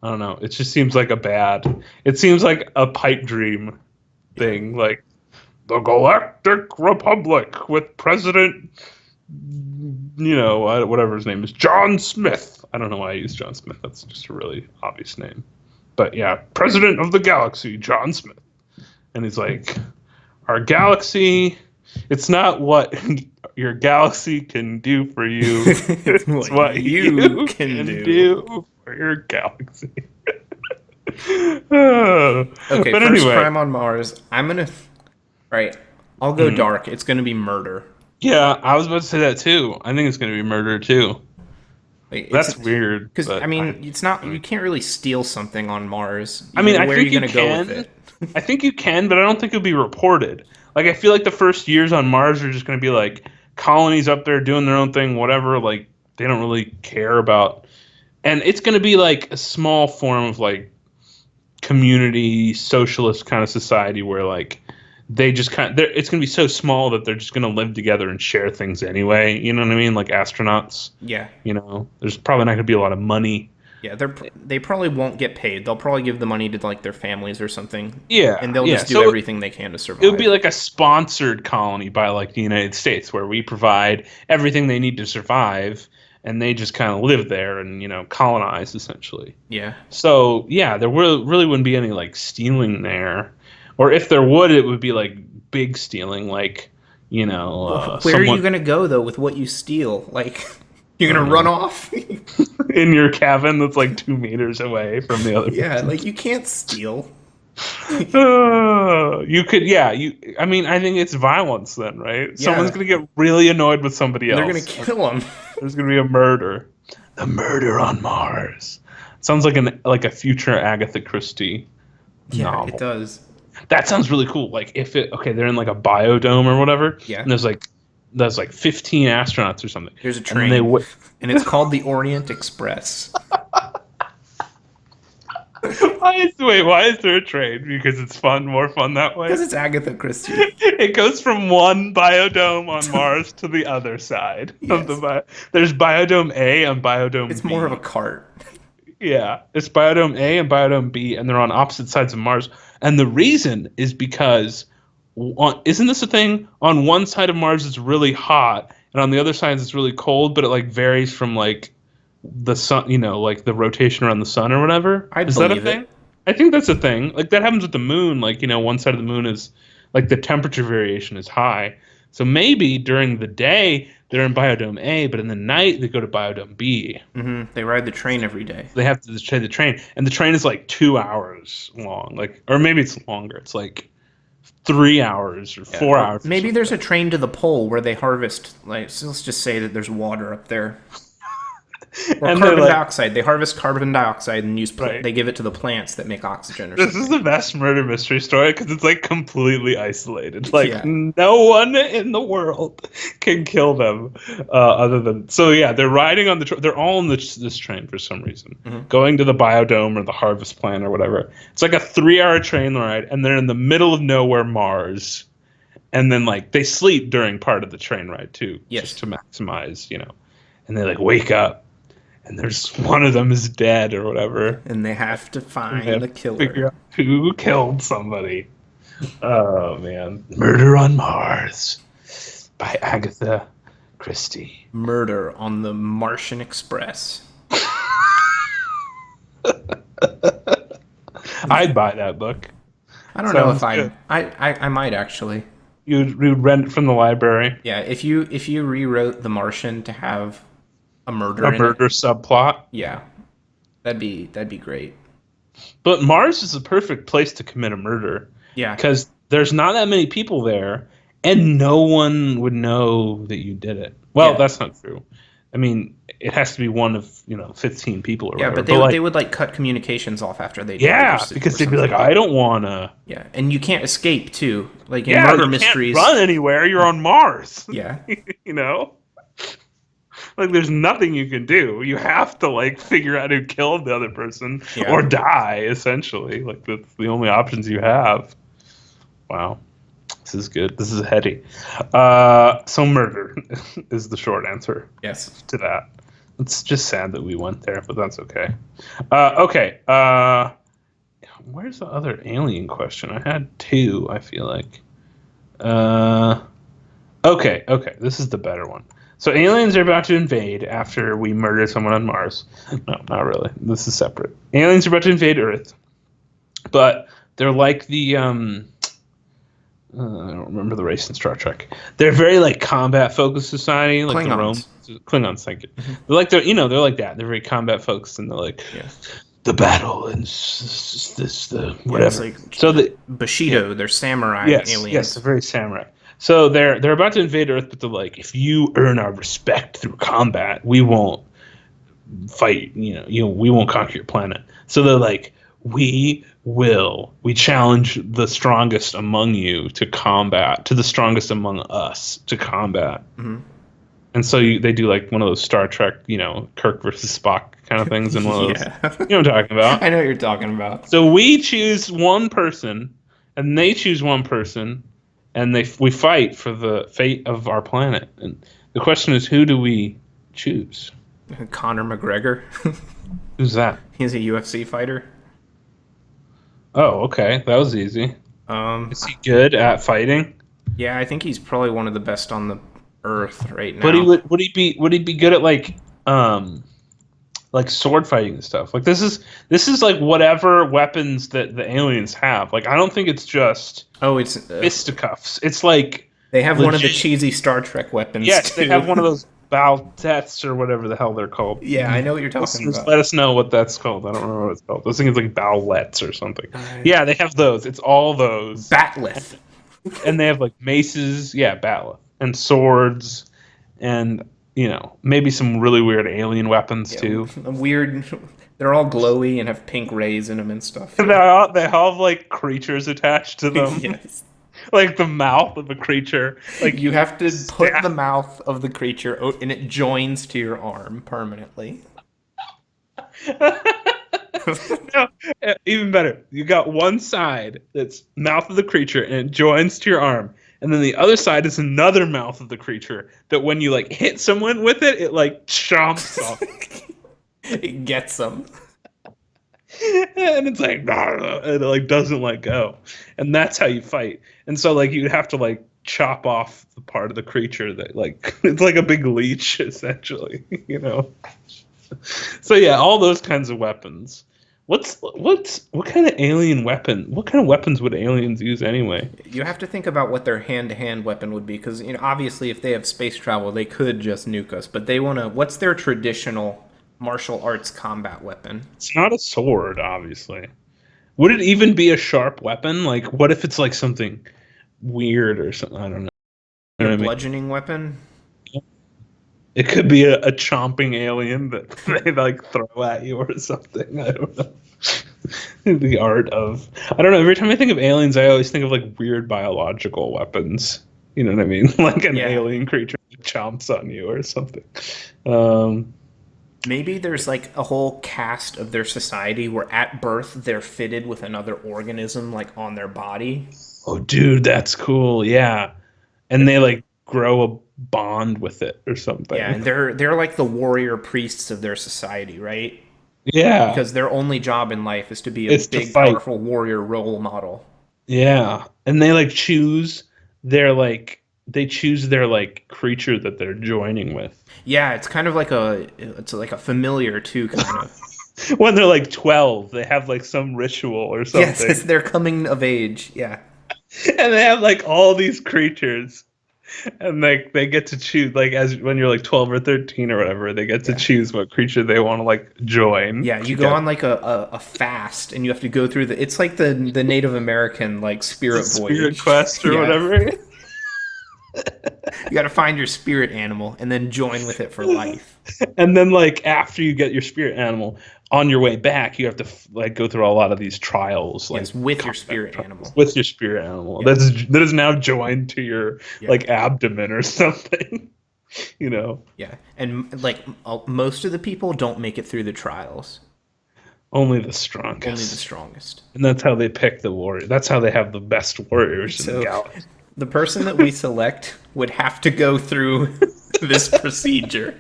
[SPEAKER 1] I don't know. It just seems like it seems like a pipe dream thing. Like the Galactic Republic with President, whatever his name is, John Smith. I don't know why I use John Smith. That's just a really obvious name. But yeah, President of the Galaxy, John Smith. And he's like, our galaxy, it's not what your galaxy can do for you. It's what you can do for your galaxy.
[SPEAKER 2] Okay,
[SPEAKER 1] but
[SPEAKER 2] first
[SPEAKER 1] anyway.
[SPEAKER 2] Crime on Mars. I'll go dark. It's going to be murder.
[SPEAKER 1] Yeah, I was about to say that too. I think it's going to be murder too. That's weird.
[SPEAKER 2] Because it's not. You can't really steal something on Mars.
[SPEAKER 1] Where are you going to go with it? I think you can, but I don't think it'll be reported. Like, I feel like the first years on Mars are just going to be like colonies up there doing their own thing, whatever. Like, they don't really care about. And it's going to be like a small form of like community socialist kind of society where like they just it's going to be so small that they're just going to live together and share things anyway. You know what I mean? Like astronauts.
[SPEAKER 2] Yeah.
[SPEAKER 1] There's probably not going to be a lot of money.
[SPEAKER 2] Yeah, they probably won't get paid. They'll probably give the money to like their families or something.
[SPEAKER 1] Yeah,
[SPEAKER 2] and they'll just do everything they can to survive.
[SPEAKER 1] It would be like a sponsored colony by like the United States, where we provide everything they need to survive, and they just kind of live there and colonize essentially.
[SPEAKER 2] Yeah.
[SPEAKER 1] So yeah, there really wouldn't be any like stealing there, or if there would, it would be like big stealing, like where
[SPEAKER 2] are you gonna go though with what you steal? Like. You're going to run off?
[SPEAKER 1] In your cabin that's like 2 meters away from the other person.
[SPEAKER 2] Like you can't steal.
[SPEAKER 1] You could, I think it's violence then, right? Yeah. Someone's going to get really annoyed with somebody else.
[SPEAKER 2] They're going to kill them.
[SPEAKER 1] There's going to be a murder. The murder on Mars. Sounds like a future Agatha Christie novel.
[SPEAKER 2] It does.
[SPEAKER 1] That sounds really cool. Like they're in like a biodome or whatever.
[SPEAKER 2] Yeah.
[SPEAKER 1] And there's like there's like 15 astronauts or something.
[SPEAKER 2] There's a
[SPEAKER 1] And then
[SPEAKER 2] train, and it's called the Orient Express.
[SPEAKER 1] why is there a train? Because it's more fun that way.
[SPEAKER 2] Because it's Agatha Christie.
[SPEAKER 1] It goes from one biodome on Mars to the other side of the
[SPEAKER 2] Yes.
[SPEAKER 1] There's biodome A and biodome
[SPEAKER 2] It's
[SPEAKER 1] B.
[SPEAKER 2] more of a cart.
[SPEAKER 1] Yeah, it's biodome A and biodome B, and they're on opposite sides of Mars. And the reason is because, isn't this a thing? On one side of Mars it's really hot, and on the other side it's really cold, but it like varies from like the sun, like the rotation around the sun or whatever.
[SPEAKER 2] I'd
[SPEAKER 1] Is that a
[SPEAKER 2] believe
[SPEAKER 1] thing?
[SPEAKER 2] it.
[SPEAKER 1] I think that's a thing. Like that happens with the moon. Like, one side of the moon is like the temperature variation is high. So maybe during the day they're in biodome A, but in the night they go to biodome B.
[SPEAKER 2] They ride the train every day.
[SPEAKER 1] They have to trade the train, and the train is like 2 hours long, like, or maybe it's longer. It's like 3 hours or 4 hours.
[SPEAKER 2] Maybe there's a train to the pole where they harvest, like, so let's just say that there's water up there. Or
[SPEAKER 1] And
[SPEAKER 2] carbon dioxide. They harvest carbon dioxide and
[SPEAKER 1] Right.
[SPEAKER 2] they give it to the plants that make oxygen or
[SPEAKER 1] This
[SPEAKER 2] something.
[SPEAKER 1] is the best murder mystery story because it's like completely isolated. Like
[SPEAKER 2] Yeah.
[SPEAKER 1] no one in the world can kill them, other than. So yeah, they're riding on the. They're all on this train for some reason, going to the biodome or the harvest plant or whatever. It's like a 3-hour train ride, and they're in the middle of nowhere, Mars, and then like they sleep during part of the train ride too,
[SPEAKER 2] Yes.
[SPEAKER 1] just to maximize, And they like wake up, and there's one of them is dead or whatever.
[SPEAKER 2] And they have to find
[SPEAKER 1] They have
[SPEAKER 2] the
[SPEAKER 1] to
[SPEAKER 2] killer.
[SPEAKER 1] figure out who killed somebody. Oh man, Murder on Mars by Agatha Christie.
[SPEAKER 2] Murder on the Martian Express.
[SPEAKER 1] I'd buy that book.
[SPEAKER 2] I don't know
[SPEAKER 1] Sounds
[SPEAKER 2] if I
[SPEAKER 1] good.
[SPEAKER 2] I might actually.
[SPEAKER 1] You'd rent it from the library.
[SPEAKER 2] Yeah, if you rewrote The Martian to have a murder
[SPEAKER 1] A
[SPEAKER 2] in it,
[SPEAKER 1] murder subplot.
[SPEAKER 2] yeah, that'd be great.
[SPEAKER 1] But Mars is the perfect place to commit a murder
[SPEAKER 2] Yeah,
[SPEAKER 1] because there's not that many people there, and no one would know that you did it. Well,
[SPEAKER 2] Yeah.
[SPEAKER 1] that's not true. I mean, it has to be one of 15 people or
[SPEAKER 2] yeah,
[SPEAKER 1] whatever.
[SPEAKER 2] but
[SPEAKER 1] like,
[SPEAKER 2] they would like cut communications off after they
[SPEAKER 1] yeah, because they'd be like, I don't want to.
[SPEAKER 2] yeah, and you can't escape too. Like in
[SPEAKER 1] Yeah,
[SPEAKER 2] murder
[SPEAKER 1] you
[SPEAKER 2] mysteries.
[SPEAKER 1] can't run anywhere. You're on Mars.
[SPEAKER 2] Yeah,
[SPEAKER 1] you know, like there's nothing you can do. You have to like figure out who killed the other person
[SPEAKER 2] Yeah.
[SPEAKER 1] or die. Essentially, like that's the only options you have. Wow, this is good. This is heady. So murder is the short answer
[SPEAKER 2] yes.
[SPEAKER 1] to that. It's just sad that we went there, but that's okay. Okay. Where's the other alien question? I had two, I feel like. Okay. This is the better one. So aliens are about to invade after we murder someone on Mars. No, not really. This is separate. Aliens are about to invade Earth, but they're like the I don't remember the race in Star Trek. They're very like combat focused society, like the
[SPEAKER 2] Klingons.
[SPEAKER 1] Klingons. Thank you. They're like they're like that. They're very combat focused, and they're like the battle and the whatever.
[SPEAKER 2] it's like
[SPEAKER 1] so the
[SPEAKER 2] Bushido, they're samurai
[SPEAKER 1] yes,
[SPEAKER 2] aliens.
[SPEAKER 1] yes, they're very samurai. So they're about to invade Earth, but they're like, if you earn our respect through combat, we won't fight. We won't conquer your planet. So they're like, we challenge the strongest among you to combat, to the strongest among us to combat.
[SPEAKER 2] Mm-hmm.
[SPEAKER 1] And so they do like one of those Star Trek, Kirk versus Spock kind of things, and one of those, you know what I'm talking about.
[SPEAKER 2] I know what you're talking about.
[SPEAKER 1] So we choose one person, and they choose one person, and we fight for the fate of our planet. And the question is, who do we choose?
[SPEAKER 2] Conor McGregor.
[SPEAKER 1] Who's that?
[SPEAKER 2] He's a UFC fighter.
[SPEAKER 1] Oh, okay, that was easy.
[SPEAKER 2] Um,
[SPEAKER 1] Is he good at fighting?
[SPEAKER 2] yeah, I think he's probably one of the best on the earth right now.
[SPEAKER 1] But would he be good at like sword fighting and stuff? Like this is like whatever weapons that the aliens have. Like I don't think it's just
[SPEAKER 2] it's
[SPEAKER 1] fisticuffs. It's like
[SPEAKER 2] they have one of the
[SPEAKER 1] legit-
[SPEAKER 2] cheesy Star Trek weapons.
[SPEAKER 1] yes,
[SPEAKER 2] too.
[SPEAKER 1] they have one of those baltettes or whatever the hell they're called.
[SPEAKER 2] Yeah, I know what you're talking
[SPEAKER 1] Listeners,
[SPEAKER 2] about.
[SPEAKER 1] let us know what that's called. I don't remember what it's called. I was thinking it's like bowlettes or something. Yeah, they have those. It's all those.
[SPEAKER 2] Batleth.
[SPEAKER 1] And they have like maces, batleth, and swords, and maybe some really weird alien weapons too.
[SPEAKER 2] Weird. They're all glowy and have pink rays in them and stuff.
[SPEAKER 1] They all have like creatures attached to them.
[SPEAKER 2] Yes.
[SPEAKER 1] like the mouth of a creature. Like
[SPEAKER 2] You have to put
[SPEAKER 1] stab.
[SPEAKER 2] the mouth of the creature, and it joins to your arm permanently.
[SPEAKER 1] No, even better. You got one side that's mouth of the creature and it joins to your arm, and then the other side is another mouth of the creature that when you like hit someone with it, it like chomps off,
[SPEAKER 2] It gets them.
[SPEAKER 1] and it's like and it like doesn't let go, and that's how you fight. And so like you'd have to like chop off the part of the creature that like it's like a big leech essentially, you know. So yeah, all those kinds of weapons. What kind of alien weapon? What kind of weapons would aliens use anyway?
[SPEAKER 2] You have to think about what their hand-to-hand weapon would be, because obviously, if they have space travel, they could just nuke us. But they want to. What's their traditional martial arts combat weapon?
[SPEAKER 1] It's not a sword, obviously. Would it even be a sharp weapon? Like, what if it's like something weird or something? I don't know. You know
[SPEAKER 2] Their
[SPEAKER 1] what I mean?
[SPEAKER 2] bludgeoning weapon?
[SPEAKER 1] It could be a chomping alien that they like throw at you or something. I don't know. The art of I don't know. Every time I think of aliens, I always think of like weird biological weapons. You know what I mean? Like an
[SPEAKER 2] Yeah.
[SPEAKER 1] alien creature that chomps on you or something. Um,
[SPEAKER 2] Maybe there's like a whole cast of their society where at birth they're fitted with another organism like on their body.
[SPEAKER 1] oh, dude, that's cool. Yeah, and they like grow a bond with it or
[SPEAKER 2] Yeah,
[SPEAKER 1] something.
[SPEAKER 2] and they're like the warrior priests of their society, right?
[SPEAKER 1] Yeah,
[SPEAKER 2] Because their only job in life is to be a
[SPEAKER 1] it's to
[SPEAKER 2] big,
[SPEAKER 1] fight.
[SPEAKER 2] powerful warrior role model.
[SPEAKER 1] Yeah, and they like choose their like they choose their like creature that they're joining with.
[SPEAKER 2] Yeah, it's kind of like a familiar too, kind of.
[SPEAKER 1] When they're like 12, they have like some ritual or
[SPEAKER 2] Yes,
[SPEAKER 1] something,
[SPEAKER 2] it's their coming of age. Yeah.
[SPEAKER 1] and they have like all these creatures, and like they get to choose like as when you're like 12 or 13 or whatever, they get to
[SPEAKER 2] Yeah.
[SPEAKER 1] choose what creature they want to like join
[SPEAKER 2] Yeah, you go
[SPEAKER 1] together.
[SPEAKER 2] on like a fast and you have to go through it's like the Native American like
[SPEAKER 1] The
[SPEAKER 2] spirit
[SPEAKER 1] spirit
[SPEAKER 2] voyage.
[SPEAKER 1] quest or
[SPEAKER 2] Yeah.
[SPEAKER 1] whatever.
[SPEAKER 2] You got to find your spirit animal and then join with it for life.
[SPEAKER 1] And then like after you get your spirit animal on your way back, you have to like go through a lot of these trials like
[SPEAKER 2] Yes, with your
[SPEAKER 1] combat
[SPEAKER 2] spirit
[SPEAKER 1] trials
[SPEAKER 2] animal.
[SPEAKER 1] with your spirit animal
[SPEAKER 2] Yeah.
[SPEAKER 1] that is now joined to your
[SPEAKER 2] Yeah.
[SPEAKER 1] like abdomen or something. You know,
[SPEAKER 2] Yeah. And like most of the people don't make it through the trials.
[SPEAKER 1] only the
[SPEAKER 2] Only the
[SPEAKER 1] strongest.
[SPEAKER 2] strongest.
[SPEAKER 1] And that's how they pick the warrior. That's how they have the best warriors in the
[SPEAKER 2] So
[SPEAKER 1] galaxy.
[SPEAKER 2] the person that we select would have to go through this procedure.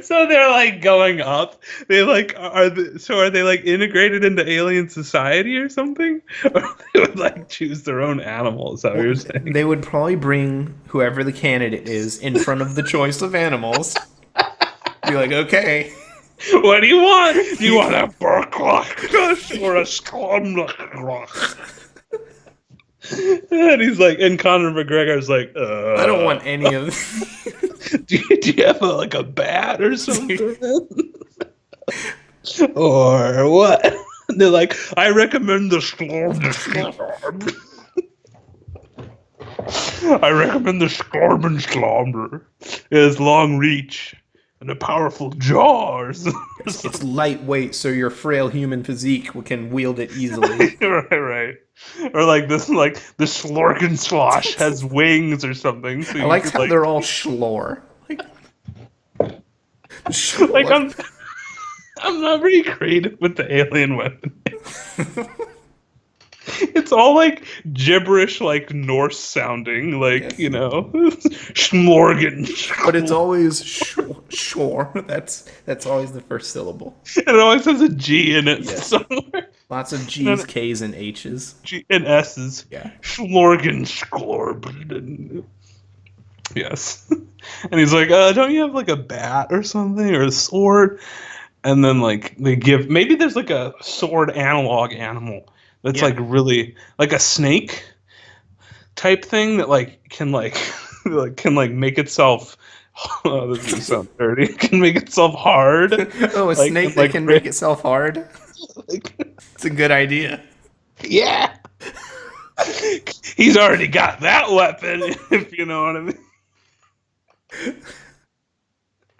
[SPEAKER 1] So they're like going up. They like are they like integrated into alien society or something? Or they would like choose their own animal, is that what you're saying?
[SPEAKER 2] They would probably bring whoever the candidate is in front of the choice of animals. Be like, okay.
[SPEAKER 1] What do you want? Do you want a Burklock or a Sklomlock? And he's like, and Conor McGregor's like,
[SPEAKER 2] I don't want any of
[SPEAKER 1] do you have like a bat or something? Or what? And they're like, I recommend the Sklomlock. I recommend the Sklomlock. It has long reach and a powerful jaws.
[SPEAKER 2] It's lightweight, so your frail human physique can wield it easily.
[SPEAKER 1] Right. Or like this, like the Slorkin Slosh has wings or something. So
[SPEAKER 2] I
[SPEAKER 1] you
[SPEAKER 2] like
[SPEAKER 1] could,
[SPEAKER 2] how they're all schlor.
[SPEAKER 1] like I'm not very creative with the alien weapon. It's all like gibberish, like Norse sounding, like
[SPEAKER 2] Yes.
[SPEAKER 1] you know, Schmorgen.
[SPEAKER 2] But it's always shore. That's always the first syllable.
[SPEAKER 1] And it always has a G in it
[SPEAKER 2] Yes.
[SPEAKER 1] somewhere.
[SPEAKER 2] Lots of G's, K's, and H's.
[SPEAKER 1] G and S's.
[SPEAKER 2] Yeah.
[SPEAKER 1] Schlorgen, Sklorben. Yes. And he's like, don't you have like a bat or something or a sword? And then like they give maybe there's like a sword analog animal that's
[SPEAKER 2] Yeah.
[SPEAKER 1] like really like a snake type thing that like can like can like make itself oh, this is gonna sound dirty. Can make itself hard.
[SPEAKER 2] Oh, a
[SPEAKER 1] Like-
[SPEAKER 2] snake
[SPEAKER 1] like
[SPEAKER 2] that can make itself hard?
[SPEAKER 1] Like,
[SPEAKER 2] It's a good idea.
[SPEAKER 1] yeah. He's already got that weapon, if you know what I mean.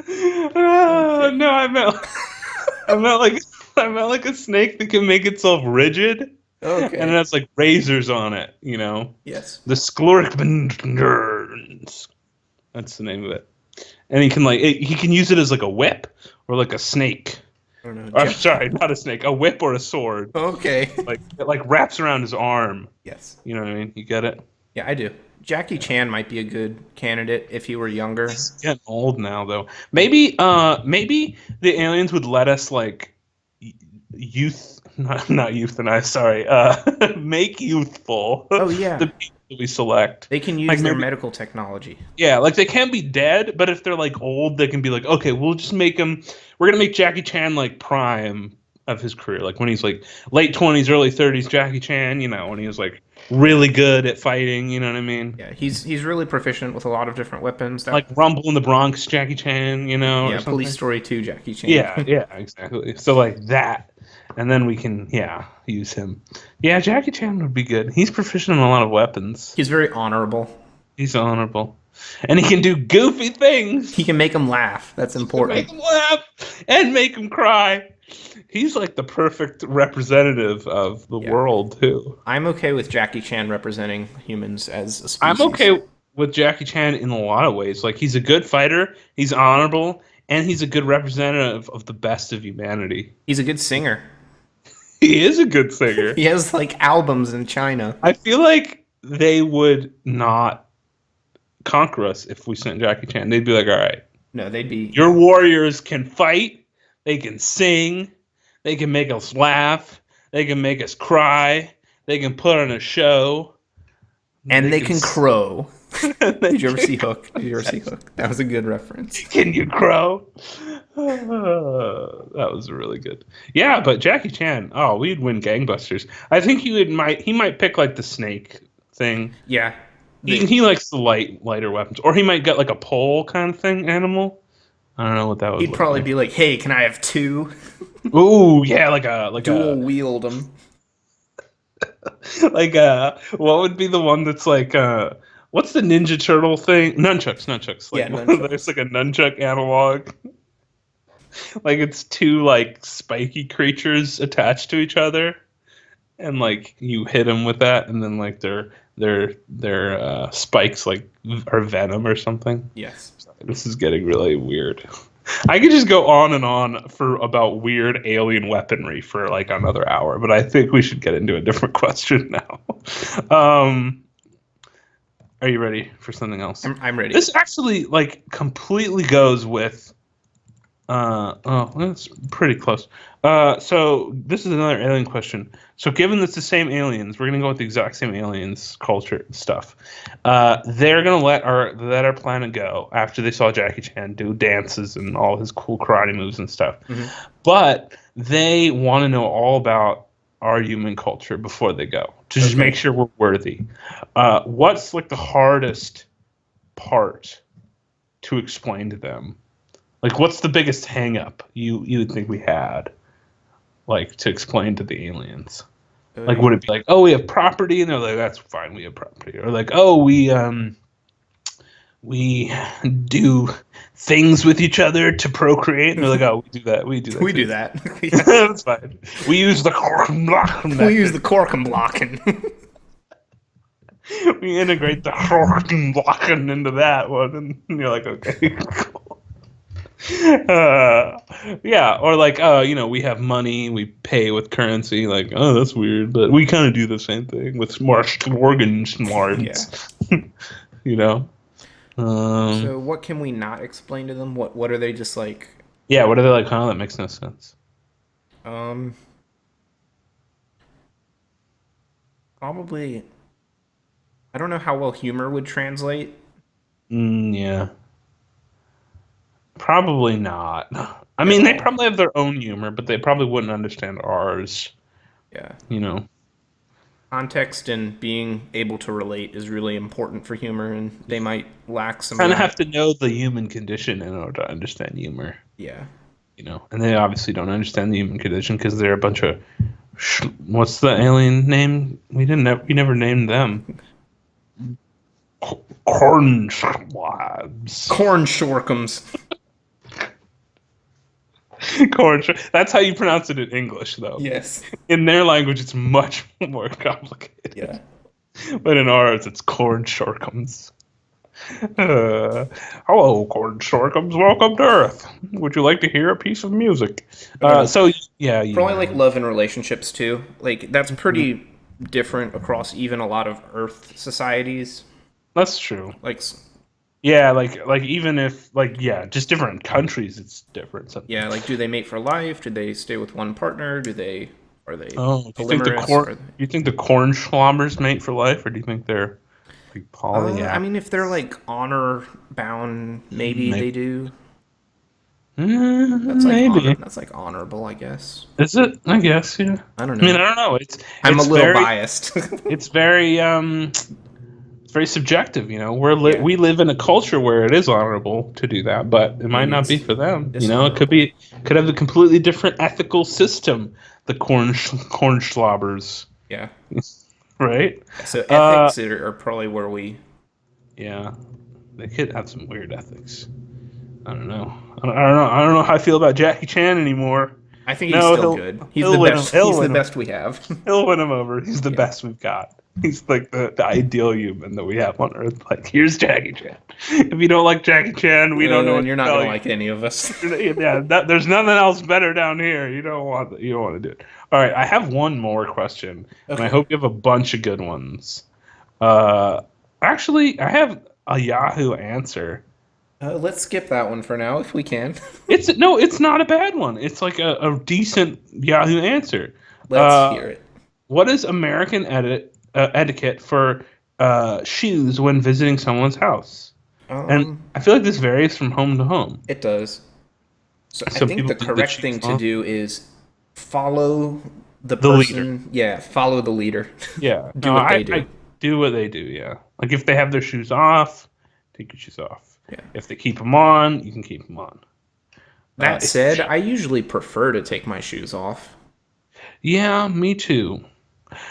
[SPEAKER 1] No, I meant like a snake that can make itself rigid. And it
[SPEAKER 2] Okay.
[SPEAKER 1] has like razors on it, you know.
[SPEAKER 2] Yes.
[SPEAKER 1] The Sklorkbenders. That's the name of it. And he can he can use it as like a whip or like a snake.
[SPEAKER 2] I don't know.
[SPEAKER 1] Or sorry, not a snake, a whip or a sword.
[SPEAKER 2] Okay.
[SPEAKER 1] Like it like wraps around his arm.
[SPEAKER 2] Yes.
[SPEAKER 1] You know what I mean? You get it?
[SPEAKER 2] Yeah, I do. Jackie Chan might be a good candidate if he were younger.
[SPEAKER 1] He's getting old now though. Maybe the aliens would let us like youth not euthanize, sorry. Make youthful
[SPEAKER 2] Oh
[SPEAKER 1] the
[SPEAKER 2] yeah.
[SPEAKER 1] people that we select.
[SPEAKER 2] They can
[SPEAKER 1] Like
[SPEAKER 2] use their
[SPEAKER 1] maybe
[SPEAKER 2] medical technology.
[SPEAKER 1] yeah, like they can be dead, but if they're like old, they can be like, okay, we'll just make him. We're gonna make Jackie Chan like prime of his career, like when he's like late 20s, early 30s. Jackie Chan, you know, when he was like really good at fighting. You know what I mean?
[SPEAKER 2] Yeah, he's really proficient with a lot of different weapons.
[SPEAKER 1] Like
[SPEAKER 2] That
[SPEAKER 1] Rumble in the Bronx, Jackie Chan, you know, or
[SPEAKER 2] yeah, Police
[SPEAKER 1] something.
[SPEAKER 2] Story 2 Jackie
[SPEAKER 1] Yeah,
[SPEAKER 2] Chan.
[SPEAKER 1] yeah, exactly. So like that, and then we can use him. Yeah, Jackie Chan would be good. He's proficient in a lot of weapons.
[SPEAKER 2] He's very honorable.
[SPEAKER 1] He's honorable, and he can do goofy
[SPEAKER 2] He
[SPEAKER 1] things.
[SPEAKER 2] can make them laugh. That's
[SPEAKER 1] Make
[SPEAKER 2] important.
[SPEAKER 1] him laugh and make him cry. He's like the perfect representative of the
[SPEAKER 2] Yeah.
[SPEAKER 1] world too.
[SPEAKER 2] I'm okay with Jackie Chan representing humans as a
[SPEAKER 1] I'm
[SPEAKER 2] species.
[SPEAKER 1] okay with Jackie Chan in a lot of ways. Like he's a good fighter, he's honorable, and he's a good representative of the best of humanity.
[SPEAKER 2] He's a good singer.
[SPEAKER 1] He is a good singer.
[SPEAKER 2] He has like albums in China.
[SPEAKER 1] I feel like they would not conquer us if we sent Jackie Chan. They'd be like, all right,
[SPEAKER 2] No, they'd be
[SPEAKER 1] your warriors can fight, they can sing, they can make us laugh, they can make us cry, they can put on a show,
[SPEAKER 2] and they can crow.
[SPEAKER 1] they
[SPEAKER 2] Did you ever
[SPEAKER 1] can-
[SPEAKER 2] see Hook? Did you ever see Hook? That was a good reference.
[SPEAKER 1] Can you crow? That was really good. Yeah, but Jackie Chan, oh, we'd win gangbusters. I think he might pick like the snake thing.
[SPEAKER 2] Yeah.
[SPEAKER 1] He likes the lighter weapons, or he might get like a pole kind of thing animal. I don't know what that would.
[SPEAKER 2] He'd
[SPEAKER 1] look
[SPEAKER 2] probably
[SPEAKER 1] like.
[SPEAKER 2] be like, "Hey, can I have two?
[SPEAKER 1] Ooh, yeah, like
[SPEAKER 2] Dual wield them."
[SPEAKER 1] what would be the one that's like what's the Ninja Turtle thing? Nunchucks. Like
[SPEAKER 2] Yeah, nunchucks.
[SPEAKER 1] there's like a nunchuck analog. Like it's two like spiky creatures attached to each other, and like you hit them with that, and then like their spikes like are venom or something.
[SPEAKER 2] Yes.
[SPEAKER 1] This is getting really weird. I could just go on and on for about weird alien weaponry for like another hour, but I think we should get into a different question now. Are you ready for something else?
[SPEAKER 2] I'm ready.
[SPEAKER 1] This actually like completely goes with oh, that's pretty close. So this is another alien question. So given it's the same aliens, we're gonna go with the exact same aliens culture stuff. They're gonna let our planet go after they saw Jackie Chan do dances and all his cool karate moves and stuff.
[SPEAKER 2] Mhm.
[SPEAKER 1] But they want to know all about our human culture before they go to just
[SPEAKER 2] Okay.
[SPEAKER 1] make sure we're worthy. What's like the hardest part to explain to them? Like, what's the biggest hang up you would think we had, like, to explain to the aliens? Like, would it be like, oh, we have property, and they're like, that's fine, we have property, or like, oh, we do things with each other to procreate, and they're like, oh, we do that, we do that,
[SPEAKER 2] We
[SPEAKER 1] too.
[SPEAKER 2] do that.
[SPEAKER 1] That's fine. We use the block.
[SPEAKER 2] We use the corkum blocking.
[SPEAKER 1] We integrate the blocking into that one, and you're like, okay, cool. Yeah, or like, we have money, we pay with currency. Like, oh, that's weird, but we kind of do the same thing with more organ smarts. You know.
[SPEAKER 2] So what can we not explain to them? What are they just like?
[SPEAKER 1] Yeah, what are they like? Huh? That makes no sense.
[SPEAKER 2] Probably. I don't know how well humor would translate.
[SPEAKER 1] Yeah. Probably not. I mean, they
[SPEAKER 2] all.
[SPEAKER 1] probably have their own humor, but they probably wouldn't understand ours.
[SPEAKER 2] Yeah.
[SPEAKER 1] You know.
[SPEAKER 2] Context and being able to relate is really important for humor, and they might lack some.
[SPEAKER 1] Kind
[SPEAKER 2] of
[SPEAKER 1] of
[SPEAKER 2] that.
[SPEAKER 1] have to know the human condition in order to understand humor.
[SPEAKER 2] Yeah.
[SPEAKER 1] You know, and they obviously don't understand the human condition because they're a bunch of what's the alien name? We never named them. Corn slabs.
[SPEAKER 2] Corn shorkums.
[SPEAKER 1] Corn. That's how you pronounce it in English, though.
[SPEAKER 2] Yes.
[SPEAKER 1] In their language, it's much more complicated.
[SPEAKER 2] Yeah.
[SPEAKER 1] But in ours, it's corn shortcomes. Hello, corn shortcoms. Welcome to Earth. Would you like to hear a piece of music?
[SPEAKER 2] I don't know.
[SPEAKER 1] So yeah, you
[SPEAKER 2] Probably
[SPEAKER 1] know.
[SPEAKER 2] like love and relationships too. Like that's pretty different across even a lot of Earth societies.
[SPEAKER 1] That's true.
[SPEAKER 2] Like
[SPEAKER 1] Yeah, like even if just different countries, it's different.
[SPEAKER 2] yeah, like do they mate for life? Do they stay with one partner? Are they
[SPEAKER 1] Oh, do
[SPEAKER 2] polyamorous?
[SPEAKER 1] you think the corn schlombers mate for life, or do you think they're like
[SPEAKER 2] I
[SPEAKER 1] polyamorous?
[SPEAKER 2] mean, if they're like honor bound, maybe
[SPEAKER 1] Maybe.
[SPEAKER 2] they do. That's like honor.
[SPEAKER 1] Maybe.
[SPEAKER 2] That's like honorable, I guess.
[SPEAKER 1] Is it? I guess, yeah.
[SPEAKER 2] I don't
[SPEAKER 1] I mean,
[SPEAKER 2] know.
[SPEAKER 1] I don't know.
[SPEAKER 2] I'm a
[SPEAKER 1] It's
[SPEAKER 2] little
[SPEAKER 1] very
[SPEAKER 2] biased.
[SPEAKER 1] it's very it's very subjective, you know.
[SPEAKER 2] Yeah.
[SPEAKER 1] We live in a culture where it is honorable to do that, but it might
[SPEAKER 2] Maybe
[SPEAKER 1] not
[SPEAKER 2] it's
[SPEAKER 1] be for them. You know,
[SPEAKER 2] dishonorable.
[SPEAKER 1] could have a completely different ethical system. The corn slobbers,
[SPEAKER 2] Yeah.
[SPEAKER 1] right?
[SPEAKER 2] So
[SPEAKER 1] Uh,
[SPEAKER 2] ethics are probably where we.
[SPEAKER 1] yeah, they could have some weird ethics. I don't know. I don't know. I don't know how I feel about Jackie Chan anymore.
[SPEAKER 2] I think he's
[SPEAKER 1] No,
[SPEAKER 2] still good. He's the
[SPEAKER 1] he'll win him.
[SPEAKER 2] best.
[SPEAKER 1] He'll
[SPEAKER 2] He's the
[SPEAKER 1] win him.
[SPEAKER 2] best we have.
[SPEAKER 1] He'll win him over. He's the
[SPEAKER 2] Yeah.
[SPEAKER 1] best we've got. He's like the ideal human that we have on Earth. Like, here's Jackie Chan. If you don't like Jackie Chan, we don't know
[SPEAKER 2] And
[SPEAKER 1] what
[SPEAKER 2] you're
[SPEAKER 1] to
[SPEAKER 2] not
[SPEAKER 1] tell
[SPEAKER 2] gonna
[SPEAKER 1] you.
[SPEAKER 2] like any of us.
[SPEAKER 1] Yeah, there's nothing else better down here. You don't want to do it. All right, I have one more question, and I
[SPEAKER 2] Okay.
[SPEAKER 1] hope you have a bunch of good ones. Uh, Actually, I have a Yahoo answer.
[SPEAKER 2] Let's skip that one for now if we can.
[SPEAKER 1] It's not a bad one. It's like a decent Yahoo answer.
[SPEAKER 2] Let's hear it.
[SPEAKER 1] What is American etiquette for shoes when visiting someone's house? And I feel like this varies from home to home.
[SPEAKER 2] It does. So I
[SPEAKER 1] Some
[SPEAKER 2] think
[SPEAKER 1] people
[SPEAKER 2] the
[SPEAKER 1] leave the
[SPEAKER 2] correct
[SPEAKER 1] shoes
[SPEAKER 2] thing to
[SPEAKER 1] on.
[SPEAKER 2] do is follow the
[SPEAKER 1] The leader.
[SPEAKER 2] person. Yeah, follow the leader.
[SPEAKER 1] Yeah,
[SPEAKER 2] Do what they do.
[SPEAKER 1] I do what they do. Yeah, like if they have their shoes off, take your shoes off.
[SPEAKER 2] Yeah.
[SPEAKER 1] If they keep them on, you can keep them on.
[SPEAKER 2] That
[SPEAKER 1] if-
[SPEAKER 2] said, I usually prefer to take my shoes off.
[SPEAKER 1] Yeah, me too.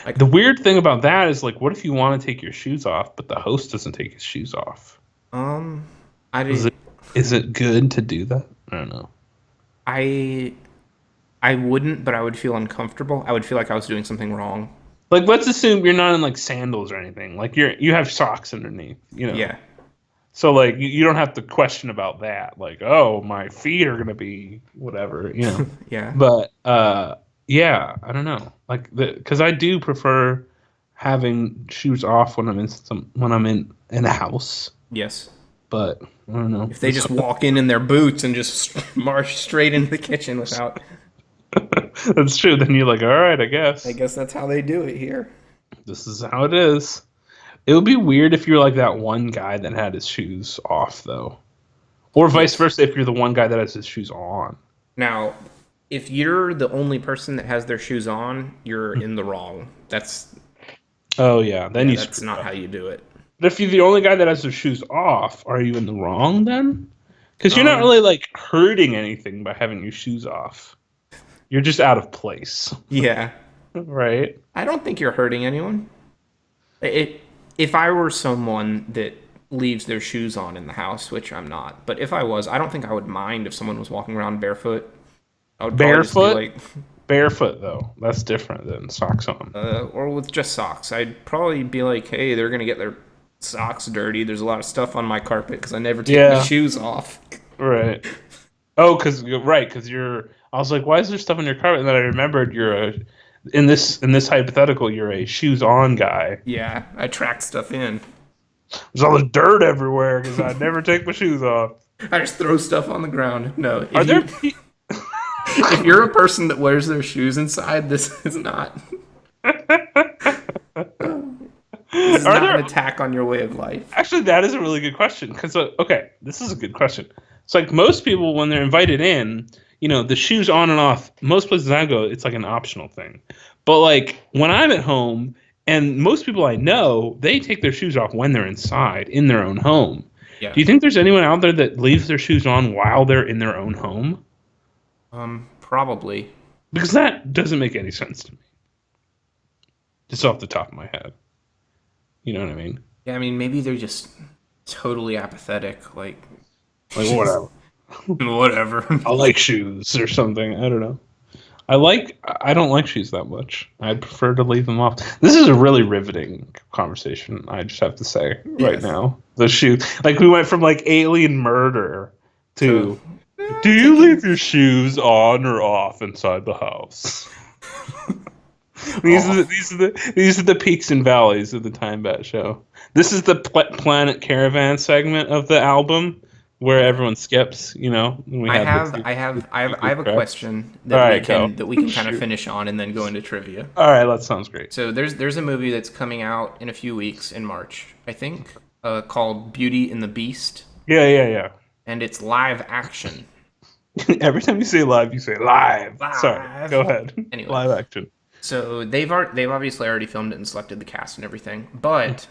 [SPEAKER 2] Like-
[SPEAKER 1] The weird thing about that is like, what if you want to take your shoes off, but the host doesn't take his shoes off?
[SPEAKER 2] I
[SPEAKER 1] Is
[SPEAKER 2] did.
[SPEAKER 1] it good to do that? I don't know.
[SPEAKER 2] I wouldn't, but I would feel uncomfortable. I would feel like I was doing something wrong.
[SPEAKER 1] Like, let's assume you're not in like sandals or anything. Like you have socks underneath. You know.
[SPEAKER 2] Yeah.
[SPEAKER 1] So like you don't have to question about that. Like, oh, my feet are gonna be whatever. You know.
[SPEAKER 2] Yeah.
[SPEAKER 1] But yeah, I don't know. Like because I do prefer having shoes off when I'm in a house.
[SPEAKER 2] Yes.
[SPEAKER 1] But I don't know.
[SPEAKER 2] If they just walk in their boots and just march straight into the kitchen without.
[SPEAKER 1] That's true. Then you're like, all right, I guess.
[SPEAKER 2] I guess that's how they do it here.
[SPEAKER 1] This is how it is. It would be weird if you're like that one guy that had his shoes off, though. Or vice versa if you're the one guy that has his shoes on.
[SPEAKER 2] Now, if you're the only person that has their shoes on, you're in the wrong. That's
[SPEAKER 1] Oh, yeah. Then you
[SPEAKER 2] that's
[SPEAKER 1] screw
[SPEAKER 2] not
[SPEAKER 1] up.
[SPEAKER 2] how you do it.
[SPEAKER 1] But if you're the only guy that has their shoes off, are you in the wrong then? Because you're not really like hurting anything by having your shoes off. You're just out of place,
[SPEAKER 2] Yeah.
[SPEAKER 1] right?
[SPEAKER 2] I don't think you're hurting anyone. If I were someone that leaves their shoes on in the house, which I'm not, but if I was, I don't think I would mind if someone was walking around barefoot. I would probably just be
[SPEAKER 1] Barefoot?
[SPEAKER 2] like,
[SPEAKER 1] Barefoot, though. That's different than socks on.
[SPEAKER 2] or with just socks. I'd probably be like, hey, they're gonna get their socks dirty. There's a lot of stuff on my carpet because I never take my
[SPEAKER 1] Yeah.
[SPEAKER 2] shoes off.
[SPEAKER 1] Right. Oh, because you're. I was like, why is there stuff on your carpet? And then I remembered in this hypothetical, you're a shoes on guy.
[SPEAKER 2] Yeah, I track stuff in.
[SPEAKER 1] There's all this dirt everywhere because I never take my shoes off.
[SPEAKER 2] I just throw stuff on the ground. No,
[SPEAKER 1] Are there?
[SPEAKER 2] if you're a person that wears their shoes inside, this is not. This is
[SPEAKER 1] Are
[SPEAKER 2] not
[SPEAKER 1] there-
[SPEAKER 2] an attack on your way of life.
[SPEAKER 1] Actually, that is a really good question. Because okay, this is a good question. It's like most people when they're invited in, you know, the shoes on and off. Most places I go, it's like an optional thing. But like when I'm at home, and most people I know, they take their shoes off when they're inside in their own home.
[SPEAKER 2] Yeah.
[SPEAKER 1] Do you think there's anyone out there that leaves their shoes on while they're in their own home?
[SPEAKER 2] Probably.
[SPEAKER 1] Because that doesn't make any sense to me. Just off the top of my head. You know what I mean?
[SPEAKER 2] Yeah, I mean, maybe they're just totally apathetic. Like
[SPEAKER 1] Like, whatever.
[SPEAKER 2] Whatever.
[SPEAKER 1] I like shoes or something. I don't know. I don't like shoes that much. I'd prefer to leave them off. This is a really riveting conversation, I just have to say right now. The shoe, like we went from like alien murder to do you leave your shoes on or off inside the house? These are the peaks and valleys of the Time Bat show. This is the Planet Caravan segment of the album where everyone skips. You know, when we
[SPEAKER 2] I
[SPEAKER 1] have
[SPEAKER 2] have a question
[SPEAKER 1] All
[SPEAKER 2] that
[SPEAKER 1] right,
[SPEAKER 2] we can kind of
[SPEAKER 1] Shoot.
[SPEAKER 2] finish on and then go into trivia.
[SPEAKER 1] All right, that sounds great.
[SPEAKER 2] So there's a movie that's coming out in a few weeks in March, I think, called Beauty and the Beast,
[SPEAKER 1] Yeah.
[SPEAKER 2] and it's live action.
[SPEAKER 1] Every time you say live, you say live.
[SPEAKER 2] Live.
[SPEAKER 1] Sorry, go ahead.
[SPEAKER 2] Anyway.
[SPEAKER 1] Live action.
[SPEAKER 2] So they've obviously already filmed it and selected the cast and everything, but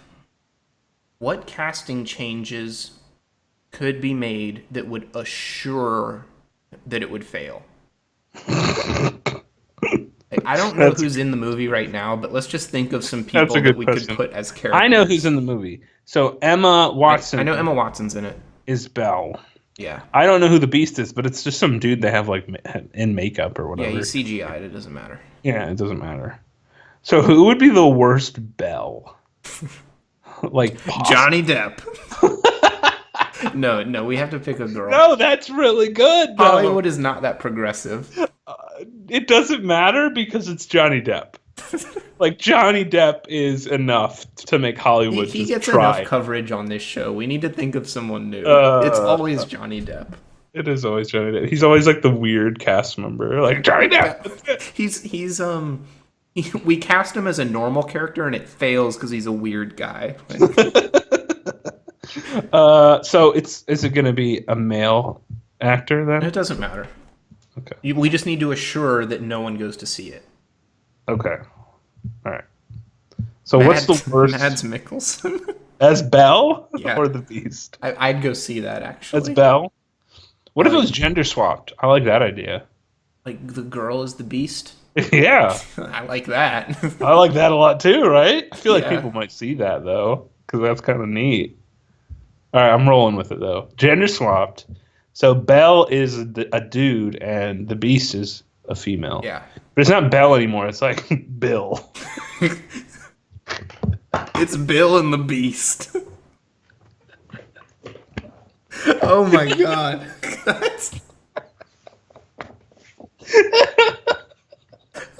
[SPEAKER 2] what casting changes could be made that would assure that it would fail? Like, I don't know who's in the movie right now, but let's just think of some people that we could put as characters.
[SPEAKER 1] I know who's in the movie. So Emma Watson.
[SPEAKER 2] I know Emma Watson's in it.
[SPEAKER 1] Is Belle.
[SPEAKER 2] Yeah.
[SPEAKER 1] I don't know who the Beast is, but it's just some dude they have like in makeup or whatever.
[SPEAKER 2] Yeah, he's CGI'd. It doesn't matter.
[SPEAKER 1] Yeah, it doesn't matter. So who would be the worst Belle? Like
[SPEAKER 2] Johnny Depp. No, we have to pick a girl.
[SPEAKER 1] No, that's really good. Though.
[SPEAKER 2] Hollywood is not that progressive.
[SPEAKER 1] It doesn't matter because it's Johnny Depp. Like Johnny Depp is enough to make Hollywood
[SPEAKER 2] He
[SPEAKER 1] just
[SPEAKER 2] gets
[SPEAKER 1] try.
[SPEAKER 2] enough coverage on this show. We need to think of someone new. It's always Johnny Depp.
[SPEAKER 1] It is always Johnny Depp. He's always like the weird cast member, like Johnny Depp.
[SPEAKER 2] We cast him as a normal character and it fails because he's a weird guy.
[SPEAKER 1] So is it going to be a male actor then?
[SPEAKER 2] It doesn't matter.
[SPEAKER 1] Okay.
[SPEAKER 2] We just need to assure that no one goes to see it.
[SPEAKER 1] Okay. All right. So what's the worst?
[SPEAKER 2] Mads Mikkelsen.
[SPEAKER 1] As Belle
[SPEAKER 2] Yeah.
[SPEAKER 1] or the Beast?
[SPEAKER 2] I'd go see that actually.
[SPEAKER 1] As Belle. What if it was gender swapped? I like that idea.
[SPEAKER 2] Like the girl is the Beast.
[SPEAKER 1] Yeah.
[SPEAKER 2] I like that.
[SPEAKER 1] I like that a lot too, right? I feel like
[SPEAKER 2] Yeah.
[SPEAKER 1] people might see that though, because that's kind of neat. All right, I'm rolling with it though. Gender swapped. So Belle is a dude and the Beast is a female.
[SPEAKER 2] Yeah.
[SPEAKER 1] But it's not Belle anymore. It's like Bill.
[SPEAKER 2] It's Bill and the Beast. Oh my god.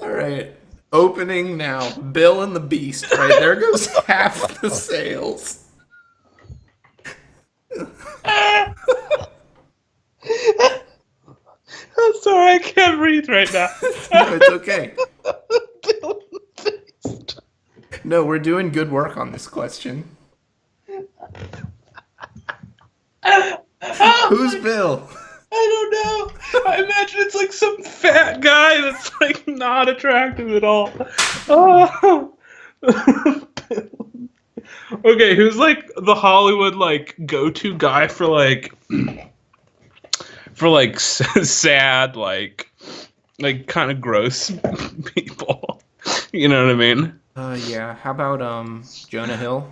[SPEAKER 2] All right. Opening now. Bill and the Beast. Right there goes half the sales.
[SPEAKER 1] I'm sorry, I can't breathe right now.
[SPEAKER 2] No, it's okay. No, we're doing good work on this question. Who's Bill?
[SPEAKER 1] I don't know. I imagine it's like some fat guy that's like not attractive at all. Oh. Okay, who's like the Hollywood like go-to guy for like sad like kind of gross people. You know what I mean?
[SPEAKER 2] Yeah. How about Jonah Hill?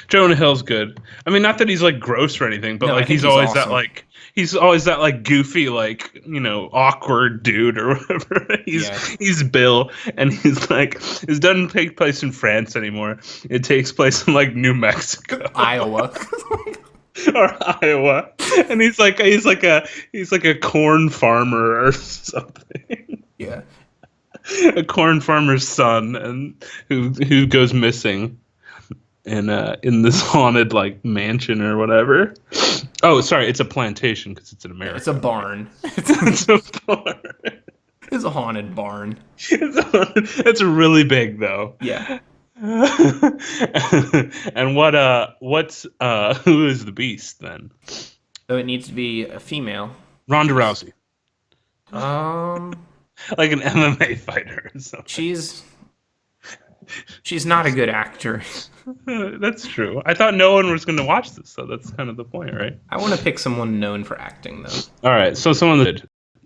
[SPEAKER 1] Jonah Hill's good. I mean, not that he's like gross or anything, but
[SPEAKER 2] No, I
[SPEAKER 1] like
[SPEAKER 2] think
[SPEAKER 1] he's always
[SPEAKER 2] awesome.
[SPEAKER 1] he's always that like goofy, like, you know, awkward dude or whatever. He's Bill, and he's like, it doesn't take place in France anymore. It takes place in like New Mexico,
[SPEAKER 2] Iowa.
[SPEAKER 1] or Iowa, and he's like a corn farmer or something.
[SPEAKER 2] Yeah.
[SPEAKER 1] A corn farmer's son, and who goes missing in this haunted like mansion or whatever. Oh, sorry, it's a plantation because it's in America.
[SPEAKER 2] It's a barn.
[SPEAKER 1] It's a barn.
[SPEAKER 2] It's a haunted barn.
[SPEAKER 1] It's really big though.
[SPEAKER 2] Yeah.
[SPEAKER 1] And what's who is the Beast then?
[SPEAKER 2] So it needs to be a female.
[SPEAKER 1] Ronda Rousey, like an MMA fighter or something.
[SPEAKER 2] She's not a good actor.
[SPEAKER 1] That's true. I thought no one was going to watch this, so that's kind of the point, right?
[SPEAKER 2] I want to pick someone known for acting though.
[SPEAKER 1] All right, so someone that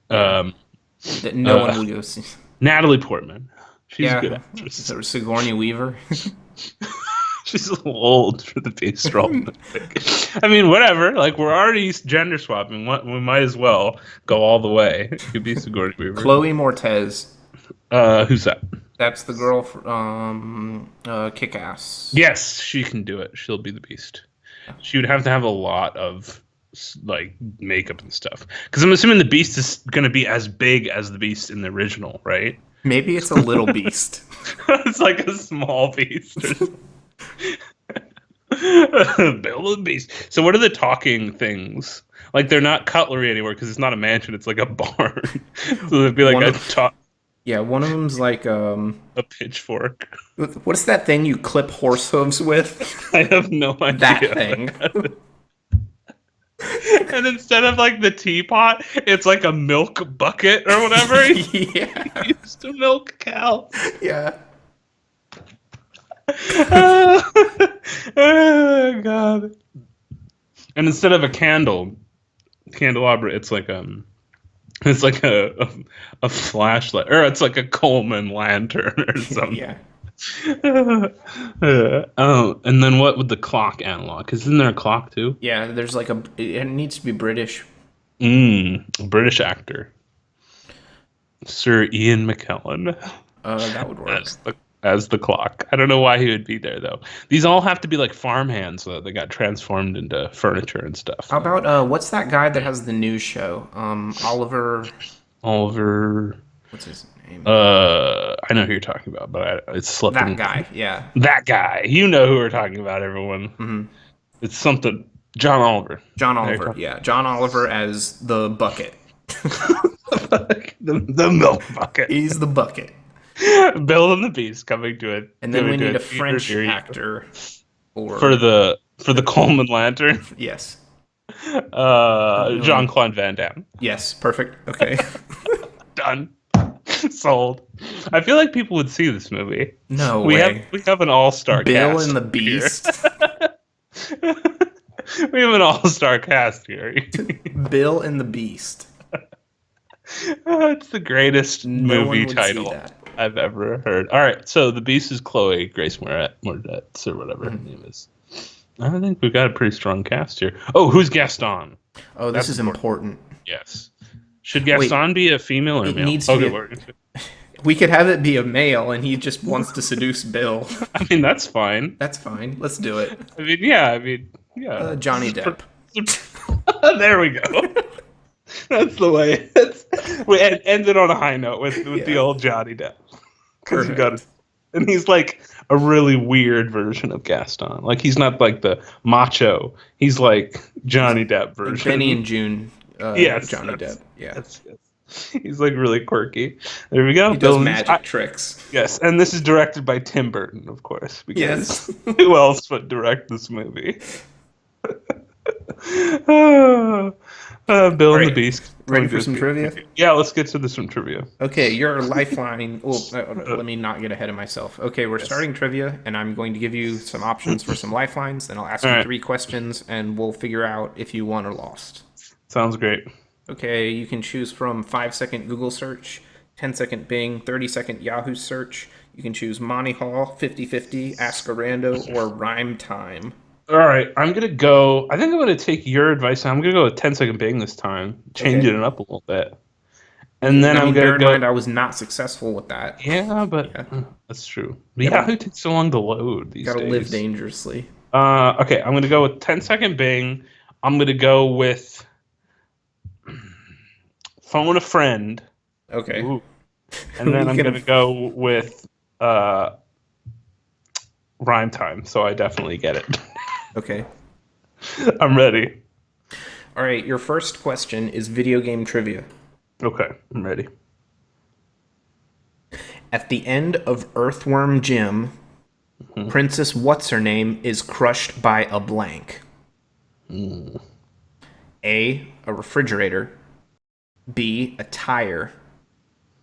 [SPEAKER 2] That no one will go see.
[SPEAKER 1] Natalie Portman. She's a good actress.
[SPEAKER 2] So Sigourney Weaver.
[SPEAKER 1] She's a little old for the Beast role. I mean, whatever. Like, we're already gender swapping. We might as well go all the way. It could be Sigourney Weaver.
[SPEAKER 2] Chloe Moretz.
[SPEAKER 1] Who's that?
[SPEAKER 2] That's the girl from Kick-Ass.
[SPEAKER 1] Yes, she can do it. She'll be the Beast. She would have to have a lot of like makeup and stuff, because I'm assuming the Beast is going to be as big as the Beast in the original, right?
[SPEAKER 2] Maybe it's a little beast.
[SPEAKER 1] It's like a small beast. Bill the Beast. So what are the talking things? Like, they're not cutlery anywhere because it's not a mansion. It's like a barn. So they'd be like
[SPEAKER 2] Yeah, one of them's like
[SPEAKER 1] a pitchfork.
[SPEAKER 2] What's that thing you clip horse hooves with?
[SPEAKER 1] I have no idea.
[SPEAKER 2] That thing.
[SPEAKER 1] And instead of like the teapot, it's like a milk bucket or whatever.
[SPEAKER 2] Yeah.
[SPEAKER 1] He used to milk cows.
[SPEAKER 2] Yeah.
[SPEAKER 1] Oh God. And instead of a candelabra, it's like a flashlight, or it's like a Coleman lantern or something.
[SPEAKER 2] Yeah.
[SPEAKER 1] Oh, and then what would the clock analog? Because isn't there a clock too?
[SPEAKER 2] Yeah, there's like it needs to be British.
[SPEAKER 1] British actor. Sir Ian McKellen.
[SPEAKER 2] That would work.
[SPEAKER 1] As the clock. I don't know why he would be there though. These all have to be like farmhands so that they got transformed into furniture and stuff.
[SPEAKER 2] How about what's that guy that has the news show? Oliver. What's his name?
[SPEAKER 1] I know who you're talking about, but it's slipping.
[SPEAKER 2] That guy, yeah.
[SPEAKER 1] That guy. You know who we're talking about, everyone.
[SPEAKER 2] Mm-hmm.
[SPEAKER 1] It's something. John Oliver.
[SPEAKER 2] John Oliver, yeah. John Oliver as the bucket.
[SPEAKER 1] the milk bucket.
[SPEAKER 2] He's the bucket.
[SPEAKER 1] Bill and the Beast coming to it.
[SPEAKER 2] And then we need a French actor
[SPEAKER 1] for the Coleman lantern.
[SPEAKER 2] Yes.
[SPEAKER 1] Jean-Claude Van Damme.
[SPEAKER 2] Yes, perfect. Okay.
[SPEAKER 1] Done. Sold. I feel like people would see this movie.
[SPEAKER 2] No
[SPEAKER 1] we
[SPEAKER 2] way.
[SPEAKER 1] We have an all-star
[SPEAKER 2] Bill
[SPEAKER 1] cast
[SPEAKER 2] and the Beast.
[SPEAKER 1] We have an all-star cast here.
[SPEAKER 2] Bill and the Beast.
[SPEAKER 1] It's the greatest movie title I've ever heard. All right, so the Beast is Chloe Grace Moretz or whatever her name is. I think we've got a pretty strong cast here. Oh, who's Gaston?
[SPEAKER 2] Oh, this is important.
[SPEAKER 1] Yes. Should Gaston be a female or male?
[SPEAKER 2] Needs to we could have it be a male, and he just wants to seduce Bill.
[SPEAKER 1] I mean, that's fine.
[SPEAKER 2] That's fine. Let's do it.
[SPEAKER 1] I mean, yeah.
[SPEAKER 2] Johnny Depp.
[SPEAKER 1] There we go. That's the way. We ended on a high note with the old Johnny Depp. Because you got it. And he's like a really weird version of Gaston. Like, he's not like the macho. He's like Johnny Depp version.
[SPEAKER 2] Benny and June.
[SPEAKER 1] Yes,
[SPEAKER 2] Johnny Depp. Yeah.
[SPEAKER 1] He's like really quirky. There we go.
[SPEAKER 2] He does magic tricks.
[SPEAKER 1] Yes, and this is directed by Tim Burton, of course. Because
[SPEAKER 2] yes.
[SPEAKER 1] Who else would direct this movie? Bill and the Beast.
[SPEAKER 2] Ready for some trivia?
[SPEAKER 1] Yeah, let's get to this from trivia.
[SPEAKER 2] Okay, your lifeline. Let me not get ahead of myself. Okay, we're starting trivia, and I'm going to give you some options for some lifelines. Then I'll ask you 3 questions, and we'll figure out if you won or lost.
[SPEAKER 1] Sounds great.
[SPEAKER 2] Okay, you can choose from 5-second Google search, 10-second Bing, 30-second Yahoo search. You can choose Monty Hall, 50-50, Ask a Rando, or Rhyme Time.
[SPEAKER 1] All right, I think I'm going to take your advice. I'm going to go with 10-second Bing this time, changing it up a little bit. And then I'm going to go...
[SPEAKER 2] Bear in mind, I was not successful with that.
[SPEAKER 1] Yeah, but that's true. But Yahoo takes so long to load these days.
[SPEAKER 2] Gotta live dangerously.
[SPEAKER 1] Okay, I'm going to go with 10-second Bing. I'm going to go with... Phone a friend.
[SPEAKER 2] Okay.
[SPEAKER 1] Ooh. And then I'm going to go with Rhyme Time, so I definitely get it.
[SPEAKER 2] Okay.
[SPEAKER 1] I'm ready.
[SPEAKER 2] All right, your first question is video game trivia.
[SPEAKER 1] Okay, I'm ready.
[SPEAKER 2] At the end of Earthworm Jim, Princess What's-Her-Name is crushed by a blank. A refrigerator. B, a tire.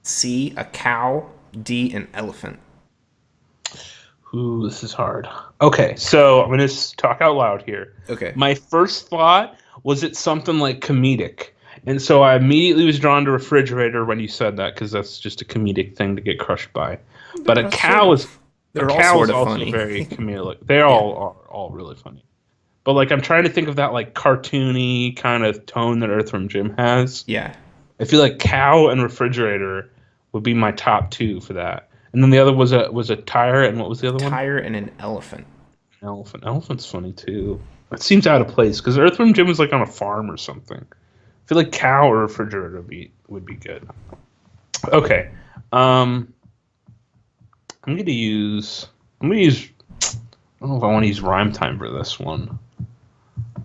[SPEAKER 2] C, a cow. D, an elephant.
[SPEAKER 1] Ooh, this is hard. Okay, so I'm going to talk out loud here.
[SPEAKER 2] Okay.
[SPEAKER 1] My first thought was it's something like comedic. And so I immediately was drawn to refrigerator when you said that, because that's just a comedic thing to get crushed by. But a cow is A
[SPEAKER 2] They're all
[SPEAKER 1] cow
[SPEAKER 2] sort
[SPEAKER 1] is
[SPEAKER 2] of
[SPEAKER 1] also
[SPEAKER 2] funny.
[SPEAKER 1] very comedic. They
[SPEAKER 2] Yeah.
[SPEAKER 1] all really funny. But like I'm trying to think of that like cartoony kind of tone that Earthworm Jim has.
[SPEAKER 2] Yeah.
[SPEAKER 1] I feel like cow and refrigerator would be my top two for that. And then the other was a tire, and what was the other one?
[SPEAKER 2] Tire and an elephant.
[SPEAKER 1] Elephant. Elephant's funny too. It seems out of place because Earthworm Jim was like on a farm or something. I feel like cow or refrigerator would be good. Okay. I'm gonna use. I don't know if I want to use rhyme time for this one.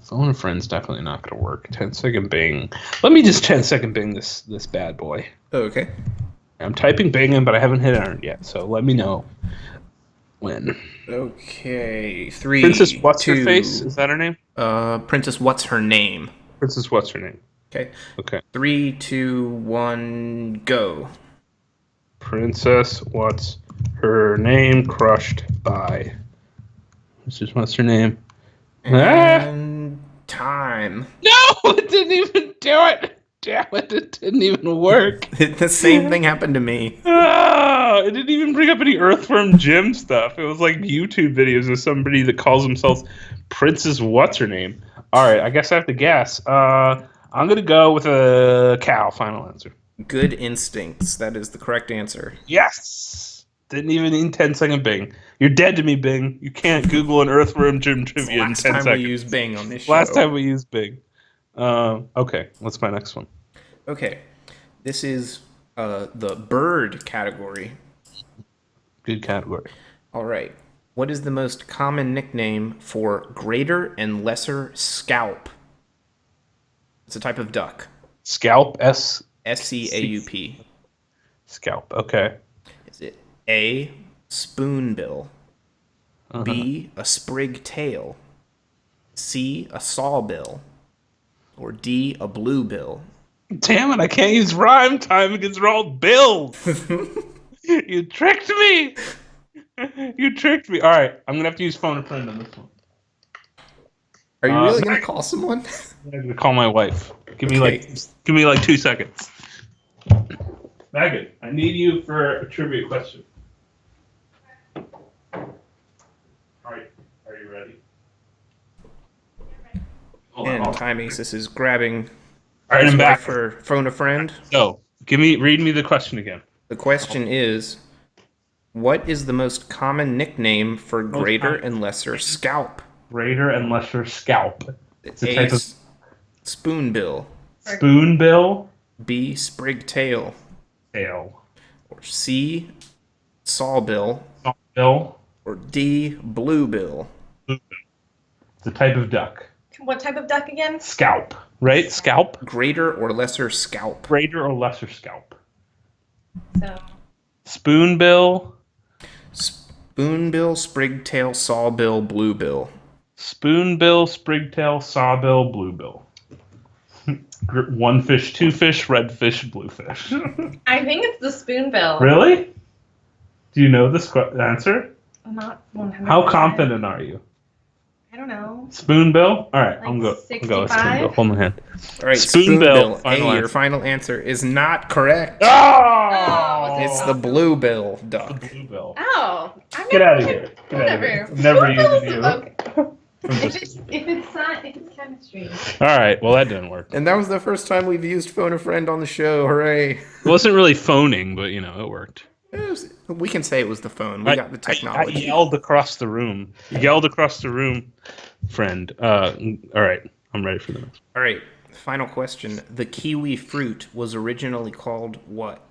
[SPEAKER 1] Phone a friend's definitely not gonna work. 10-second Bing. Let me just 10-second Bing this bad boy.
[SPEAKER 2] Okay.
[SPEAKER 1] I'm typing Bing in, but I haven't hit enter yet. So let me know when.
[SPEAKER 2] Okay. 3,
[SPEAKER 1] Princess What's
[SPEAKER 2] 2.
[SPEAKER 1] Her Face? Is that her name?
[SPEAKER 2] Princess What's Her Name?
[SPEAKER 1] Princess What's Her Name?
[SPEAKER 2] Okay.
[SPEAKER 1] Okay.
[SPEAKER 2] 3, 2, 1, go.
[SPEAKER 1] Princess What's Her Name? Crushed by. Princess What's Her Name?
[SPEAKER 2] And time.
[SPEAKER 1] No, it didn't even do it. Damn it, it didn't even work.
[SPEAKER 2] The same thing happened to me.
[SPEAKER 1] Oh, it didn't even bring up any Earthworm Jim stuff. It was like YouTube videos of somebody that calls themselves Princess What's Her Name. All right, I guess I have to guess. I'm gonna go with a cow. Final answer.
[SPEAKER 2] Good instincts. That is the correct answer.
[SPEAKER 1] Yes. Didn't even need 10-second Bing. You're dead to me, Bing. You can't Google an Earthworm Jim trivia in 10
[SPEAKER 2] Last
[SPEAKER 1] seconds.
[SPEAKER 2] time we used Bing on this show.
[SPEAKER 1] Last time we used Bing. Okay, what's my next one?
[SPEAKER 2] Okay. This is the bird category.
[SPEAKER 1] Good category.
[SPEAKER 2] All right. What is the most common nickname for greater and lesser scaup? It's a type of duck.
[SPEAKER 1] Scalp, S.
[SPEAKER 2] Scaup.
[SPEAKER 1] Scalp, okay.
[SPEAKER 2] Is it A, spoonbill, B, a sprig tail, C, a sawbill, or D, a bluebill?
[SPEAKER 1] Damn it, I can't use rhyme time because they're all bills. You tricked me. You tricked me. All right, I'm going to have to use phone a friend on this one.
[SPEAKER 2] Are you really going to call someone?
[SPEAKER 1] I'm going to call my wife. Give me
[SPEAKER 2] Okay.
[SPEAKER 1] like 2 seconds. Megan, I need you for a trivia question. All right, are you ready? Hold on,
[SPEAKER 2] And
[SPEAKER 1] hold on.
[SPEAKER 2] Time Aces is grabbing
[SPEAKER 1] All right,
[SPEAKER 2] his
[SPEAKER 1] I'm
[SPEAKER 2] wife
[SPEAKER 1] back.
[SPEAKER 2] for phone a friend.
[SPEAKER 1] So, read me the question again.
[SPEAKER 2] The question is, what is the most common nickname for greater and lesser scalp?
[SPEAKER 1] Greater and lesser scalp. It's a
[SPEAKER 2] A,
[SPEAKER 1] type of
[SPEAKER 2] spoonbill,
[SPEAKER 1] spoonbill
[SPEAKER 2] B, sprig tail,
[SPEAKER 1] tail.
[SPEAKER 2] or C, sawbill,
[SPEAKER 1] Bill.
[SPEAKER 2] or D, bluebill.
[SPEAKER 1] It's a type of duck.
[SPEAKER 3] What type of duck again?
[SPEAKER 1] Scalp, right? Scalp.
[SPEAKER 2] Greater or lesser scalp?
[SPEAKER 1] Greater or lesser scalp.
[SPEAKER 3] So
[SPEAKER 1] Spoonbill.
[SPEAKER 2] Spoonbill, sprigtail, sawbill, bluebill.
[SPEAKER 1] Spoonbill, sprigtail, sawbill, bluebill. One fish, two fish, red fish, blue fish.
[SPEAKER 3] I think it's the spoonbill.
[SPEAKER 1] Really? Do you know this answer?
[SPEAKER 3] I'm not 100%.
[SPEAKER 1] How confident are you?
[SPEAKER 3] I don't know.
[SPEAKER 1] Spoonbill? All right,
[SPEAKER 3] Like
[SPEAKER 1] I'm going with
[SPEAKER 3] 65?
[SPEAKER 1] spoonbill. Hold my hand.
[SPEAKER 2] All right,
[SPEAKER 1] Spoonbill,
[SPEAKER 2] spoonbill.
[SPEAKER 1] final
[SPEAKER 2] A, your
[SPEAKER 1] answer.
[SPEAKER 2] final answer is not correct.
[SPEAKER 1] Oh!
[SPEAKER 2] It's the bluebill duck.
[SPEAKER 1] Bluebill.
[SPEAKER 3] Oh, I'm
[SPEAKER 1] Get
[SPEAKER 3] never,
[SPEAKER 1] out of here. Get out of here.
[SPEAKER 3] Whatever.
[SPEAKER 1] Never
[SPEAKER 3] Spoonbill's
[SPEAKER 1] using you.
[SPEAKER 3] okay. If it's chemistry.
[SPEAKER 1] All right, well, that didn't work.
[SPEAKER 2] And that was the first time we've used phone a friend on the show. Hooray!
[SPEAKER 1] It wasn't really phoning, but, it worked.
[SPEAKER 2] We can say it was the phone. We got the
[SPEAKER 1] I
[SPEAKER 2] technology.
[SPEAKER 1] yelled across the room. Friend. All right, I'm ready for the next.
[SPEAKER 2] All right, final question. The kiwi fruit was originally called what?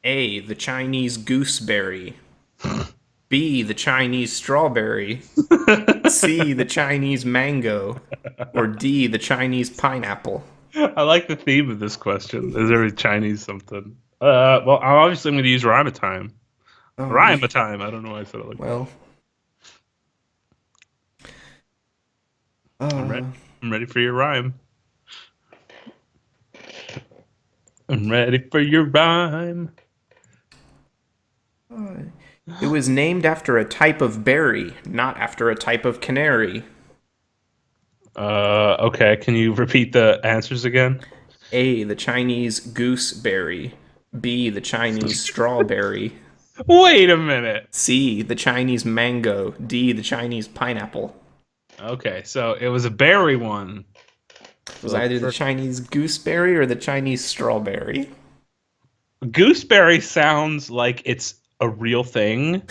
[SPEAKER 2] A, the Chinese gooseberry. B, the Chinese strawberry. C, the Chinese mango. Or D, the Chinese pineapple.
[SPEAKER 1] I like the theme of this question. Is there a Chinese something? Well, obviously I'm going to use rhyme time. Rhyme time. I don't know why I said it like that.
[SPEAKER 2] Well,
[SPEAKER 1] I'm ready for your rhyme. I'm ready for your rhyme.
[SPEAKER 2] it was named after a type of berry, not after a type of canary.
[SPEAKER 1] Okay. Can you repeat the answers again?
[SPEAKER 2] A, the Chinese gooseberry. B, the Chinese strawberry.
[SPEAKER 1] Wait a minute.
[SPEAKER 2] C, the Chinese mango. D, the Chinese pineapple.
[SPEAKER 1] Okay, so it was a berry one.
[SPEAKER 2] It was either the Chinese gooseberry or the Chinese strawberry.
[SPEAKER 1] Gooseberry sounds like it's a real thing,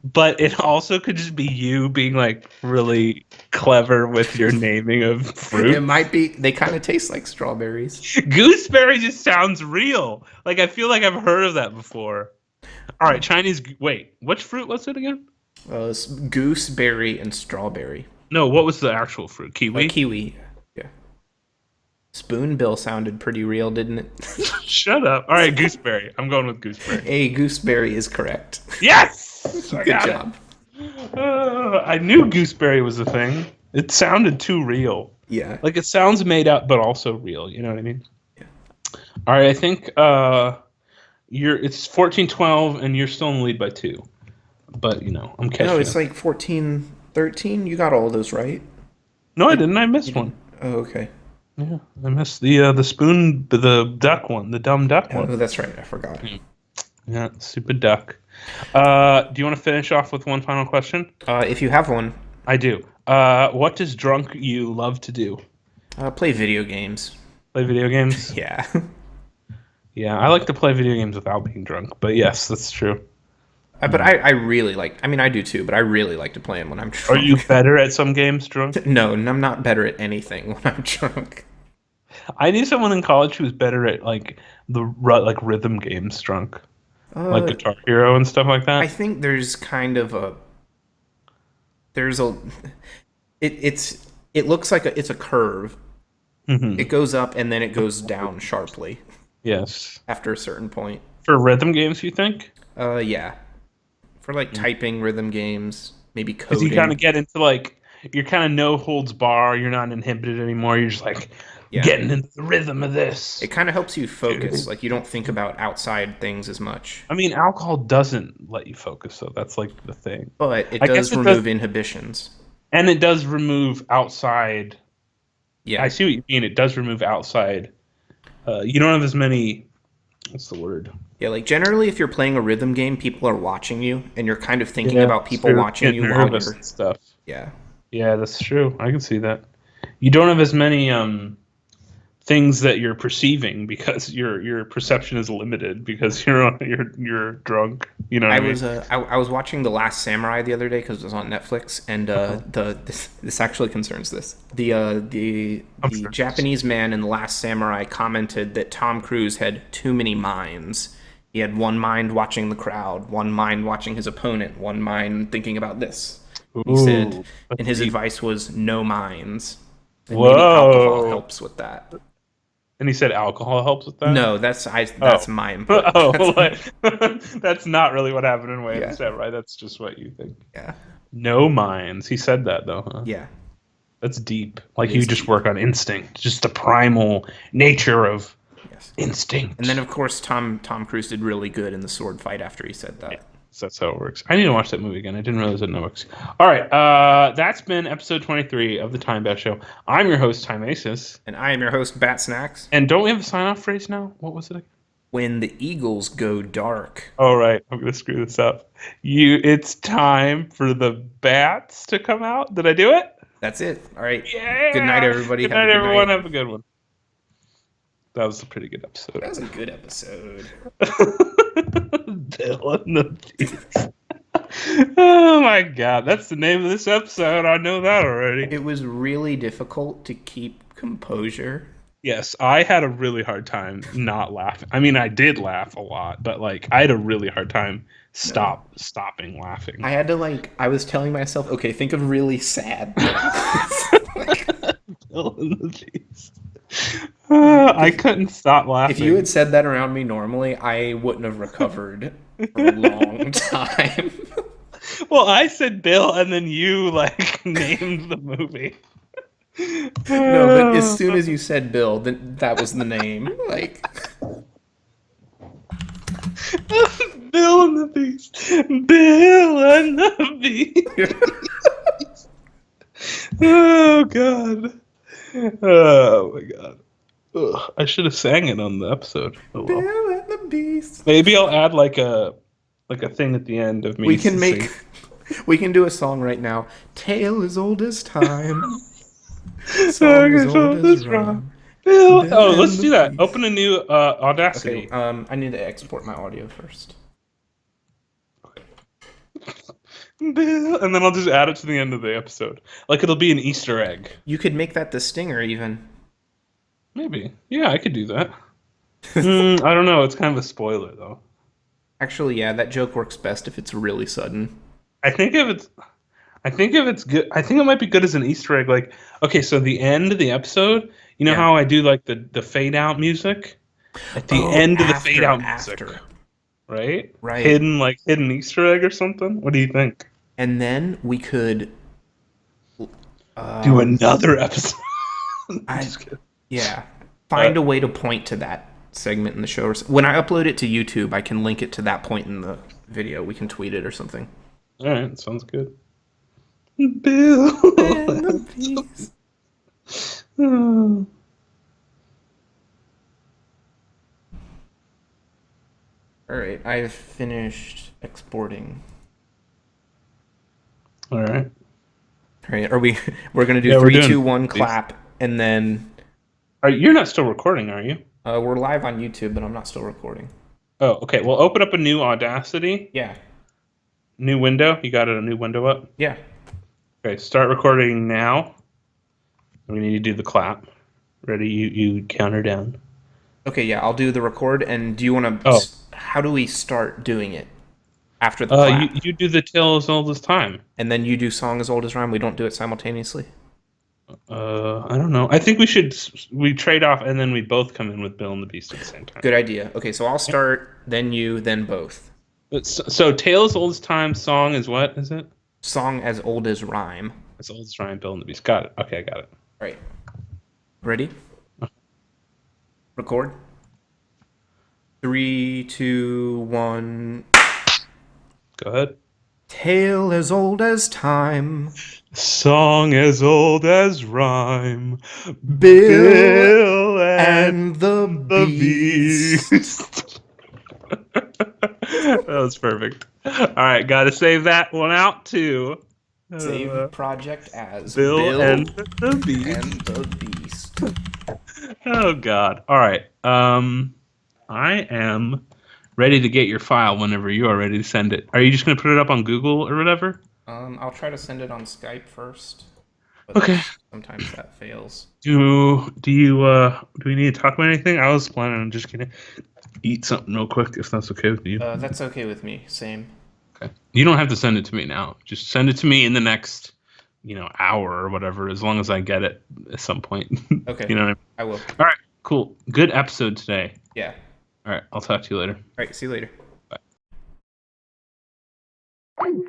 [SPEAKER 1] but it also could just be you being like really clever with your naming of
[SPEAKER 2] It
[SPEAKER 1] fruit.
[SPEAKER 2] might be. They kind of taste like strawberries.
[SPEAKER 1] Gooseberry just sounds real. Like I feel like I've heard of that before. All right, Chinese. Wait, which fruit was it again?
[SPEAKER 2] It's gooseberry and strawberry.
[SPEAKER 1] No, what was the actual fruit? Kiwi.
[SPEAKER 2] Kiwi. Yeah. Spoonbill sounded pretty real, didn't it?
[SPEAKER 1] Shut up. All right, gooseberry. I'm going with gooseberry.
[SPEAKER 2] A, gooseberry is correct.
[SPEAKER 1] Yes. I
[SPEAKER 2] Good
[SPEAKER 1] got
[SPEAKER 2] job.
[SPEAKER 1] it. I knew gooseberry was a thing. It sounded too real.
[SPEAKER 2] Yeah.
[SPEAKER 1] Like it sounds made up, but also real. You know what I mean?
[SPEAKER 2] Yeah.
[SPEAKER 1] All right. I think it's 14-12, and you're still in the lead by 2. But I'm catching.
[SPEAKER 2] No, it's
[SPEAKER 1] up.
[SPEAKER 2] like 14-13. You got all those right.
[SPEAKER 1] No, I didn't. I missed one.
[SPEAKER 2] Oh, okay.
[SPEAKER 1] Yeah, I missed the duck one, the dumb duck one.
[SPEAKER 2] Oh, that's right. I forgot.
[SPEAKER 1] Yeah, stupid duck. Do you want to finish off with one final question?
[SPEAKER 2] If you have one,
[SPEAKER 1] I do. What does drunk you love to do?
[SPEAKER 2] play video games.
[SPEAKER 1] Play video games?
[SPEAKER 2] Yeah.
[SPEAKER 1] Yeah, I like to play video games without being drunk, but yes, that's true.
[SPEAKER 2] But I really like. I mean, I do too. But I really like to play them when I'm drunk.
[SPEAKER 1] Are you better at some games drunk?
[SPEAKER 2] No, I'm not better at anything when I'm drunk.
[SPEAKER 1] I knew someone in college who was better at like rhythm games drunk, like Guitar Hero and stuff like that.
[SPEAKER 2] I think there's kind of a. It looks like it's a curve.
[SPEAKER 1] Mm-hmm.
[SPEAKER 2] It goes up and then it goes down sharply
[SPEAKER 1] Yes.
[SPEAKER 2] after a certain point.
[SPEAKER 1] For rhythm games, you think?
[SPEAKER 2] Yeah. For like typing rhythm games, maybe
[SPEAKER 1] Because
[SPEAKER 2] coding.
[SPEAKER 1] you kind of get into like you're kind of no holds bar. You're not inhibited anymore. You're just like getting into the rhythm of this.
[SPEAKER 2] It kind of helps you focus. Like you don't think about outside things as much.
[SPEAKER 1] I mean, alcohol doesn't let you focus, so that's like the thing.
[SPEAKER 2] But it
[SPEAKER 1] I
[SPEAKER 2] does
[SPEAKER 1] guess it
[SPEAKER 2] remove
[SPEAKER 1] does-
[SPEAKER 2] inhibitions.
[SPEAKER 1] And it does remove outside.
[SPEAKER 2] Yeah.
[SPEAKER 1] I see what you mean. It does remove outside. You don't have as many. What's the word?
[SPEAKER 2] Yeah, like generally if you're playing a rhythm game, people are watching you and you're kind of thinking
[SPEAKER 1] Yeah,
[SPEAKER 2] about people
[SPEAKER 1] true.
[SPEAKER 2] watching
[SPEAKER 1] Get
[SPEAKER 2] you while
[SPEAKER 1] nervous
[SPEAKER 2] you're
[SPEAKER 1] and stuff.
[SPEAKER 2] Yeah.
[SPEAKER 1] Yeah, that's true. I can see that. You don't have as many things that you're perceiving because your perception is limited because you're drunk. You know what I mean?
[SPEAKER 2] I was watching The Last Samurai the other day because it was on Netflix, and this actually concerns this. The Japanese man in The Last Samurai commented that Tom Cruise had too many minds. He had one mind watching the crowd, one mind watching his opponent, one mind thinking about this. He said, and his advice was no minds. And maybe alcohol helps with that.
[SPEAKER 1] And he said alcohol helps with that?
[SPEAKER 2] No, that's my input.
[SPEAKER 1] That's not really what happened in Way of the Samurai. That's just what you think.
[SPEAKER 2] Yeah.
[SPEAKER 1] No minds. He said that, though, huh?
[SPEAKER 2] Yeah.
[SPEAKER 1] That's deep. Like, you just work on instinct. Just the primal nature of instinct.
[SPEAKER 2] And then, of course, Tom Cruise did really good in the sword fight after he said that.
[SPEAKER 1] Yeah. So that's how it works. I need to watch that movie again. I didn't realize it works. All right. That's been episode 23 of the Time Bat Show. I'm your host, Time Aces.
[SPEAKER 2] And I am your host, Bat Snacks.
[SPEAKER 1] And don't we have a sign-off phrase now? What was it again?
[SPEAKER 2] When the Eagles go dark.
[SPEAKER 1] All right. I'm going to screw this up. It's time for the bats to come out. Did I do it?
[SPEAKER 2] That's it. All right.
[SPEAKER 1] Yeah.
[SPEAKER 2] Good night, everybody.
[SPEAKER 1] Good night, everyone. Have a good one. That was a pretty good episode.
[SPEAKER 2] That was a good episode.
[SPEAKER 1] Bill and the Beast. Oh my god, that's the name of this episode. I know that already.
[SPEAKER 2] It was really difficult to keep composure.
[SPEAKER 1] Yes, I had a really hard time not laughing. I mean, I did laugh a lot, but like I had a really hard time stopping laughing.
[SPEAKER 2] I had to I was telling myself, okay, think of really sad things.
[SPEAKER 1] Bill and the Beast. I couldn't stop laughing.
[SPEAKER 2] If you had said that around me normally, I wouldn't have recovered for a long time.
[SPEAKER 1] Well, I said Bill, and then you named the movie.
[SPEAKER 2] No, but as soon as you said Bill, then that was the name.
[SPEAKER 1] Bill and the Beast. Bill and the Beast. Oh god. Oh my god. I should have sang it on the episode. Oh, well.
[SPEAKER 2] Bill and the Beast.
[SPEAKER 1] Maybe I'll add a like a thing at the end of me.
[SPEAKER 2] We can
[SPEAKER 1] singing.
[SPEAKER 2] make. We can do a song right now. Tale as old as time. Song as old as rhyme.
[SPEAKER 1] Bill.
[SPEAKER 2] Bill
[SPEAKER 1] Oh,
[SPEAKER 2] and
[SPEAKER 1] let's
[SPEAKER 2] the
[SPEAKER 1] do that.
[SPEAKER 2] Beast.
[SPEAKER 1] Open a new Audacity.
[SPEAKER 2] Okay. I need to export my audio first.
[SPEAKER 1] Bill, and then I'll just add it to the end of the episode. Like it'll be an Easter egg.
[SPEAKER 2] You could make that the stinger even.
[SPEAKER 1] Maybe. Yeah, I could do that. I don't know. It's kind of a spoiler though.
[SPEAKER 2] Actually, yeah, that joke works best if it's really sudden.
[SPEAKER 1] I think if it's good, I think it might be good as an Easter egg. Like, okay, so the end of the episode, you know
[SPEAKER 2] Yeah.
[SPEAKER 1] how I do like the fade out music at the end of the fade out music, right?
[SPEAKER 2] Right.
[SPEAKER 1] Hidden Easter egg or something. What do you think?
[SPEAKER 2] And then we could
[SPEAKER 1] Do another episode.
[SPEAKER 2] Yeah. Find a way to point to that segment in the show. When I upload it to YouTube, I can link it to that point in the video. We can tweet it or something.
[SPEAKER 1] All right, sounds good. Bill
[SPEAKER 2] And the Beast.
[SPEAKER 1] Oh.
[SPEAKER 2] All right, I've finished exporting.
[SPEAKER 1] All right.
[SPEAKER 2] All right, we're gonna do
[SPEAKER 1] Yeah, we're
[SPEAKER 2] 3,
[SPEAKER 1] doing
[SPEAKER 2] 2, 1,
[SPEAKER 1] these.
[SPEAKER 2] clap, and then
[SPEAKER 1] You're not still recording, are you?
[SPEAKER 2] we're live on YouTube, but I'm not still recording.
[SPEAKER 1] Oh, okay. Well, open up a new Audacity,
[SPEAKER 2] Yeah,
[SPEAKER 1] new window. You got a new window up?
[SPEAKER 2] yeah.
[SPEAKER 1] Okay, start recording now. We need to do the clap. Ready? You counter down.
[SPEAKER 2] Okay, yeah, I'll do the record. And do you want to?
[SPEAKER 1] Oh.
[SPEAKER 2] How do we start doing it? After the clap,
[SPEAKER 1] you do the tale as old as time.
[SPEAKER 2] and then you do song as old as rhyme. We don't do it simultaneously.
[SPEAKER 1] I don't know. I think we trade off, and then we both come in with Bill and the Beast at the same time.
[SPEAKER 2] Good idea. Okay, so I'll start, then you, then both.
[SPEAKER 1] So tale as old as time. Song is what is it?
[SPEAKER 2] Song as old as rhyme.
[SPEAKER 1] As old as Ryan, Bill and the Beast. Got it. Okay, I got it.
[SPEAKER 2] All right. Ready? Record. 3, 2, 1.
[SPEAKER 1] Go ahead.
[SPEAKER 2] Tale as old as time.
[SPEAKER 1] Song as old as rhyme.
[SPEAKER 2] Bill
[SPEAKER 1] and
[SPEAKER 2] the Beast.
[SPEAKER 1] That was perfect. All right, got to save that one out too.
[SPEAKER 2] Save project as
[SPEAKER 1] Bill and the Beast.
[SPEAKER 2] and the Beast.
[SPEAKER 1] Oh God! All right. I am ready to get your file whenever you are ready to send it. Are you just going to put it up on Google or whatever?
[SPEAKER 2] I'll try to send it on Skype first. But
[SPEAKER 1] Okay.
[SPEAKER 2] Sometimes that fails.
[SPEAKER 1] Do we need to talk about anything? I was planning on just gonna eat something real quick if that's okay with you.
[SPEAKER 2] That's okay with me. Same.
[SPEAKER 1] Okay. You don't have to send it to me now. Just send it to me in the next, hour or whatever, as long as I get it at some point.
[SPEAKER 2] Okay.
[SPEAKER 1] You know what
[SPEAKER 2] I will.
[SPEAKER 1] All right. Cool. Good episode today.
[SPEAKER 2] Yeah.
[SPEAKER 1] All right. I'll talk to you later.
[SPEAKER 2] All right. See you later.
[SPEAKER 1] Bye.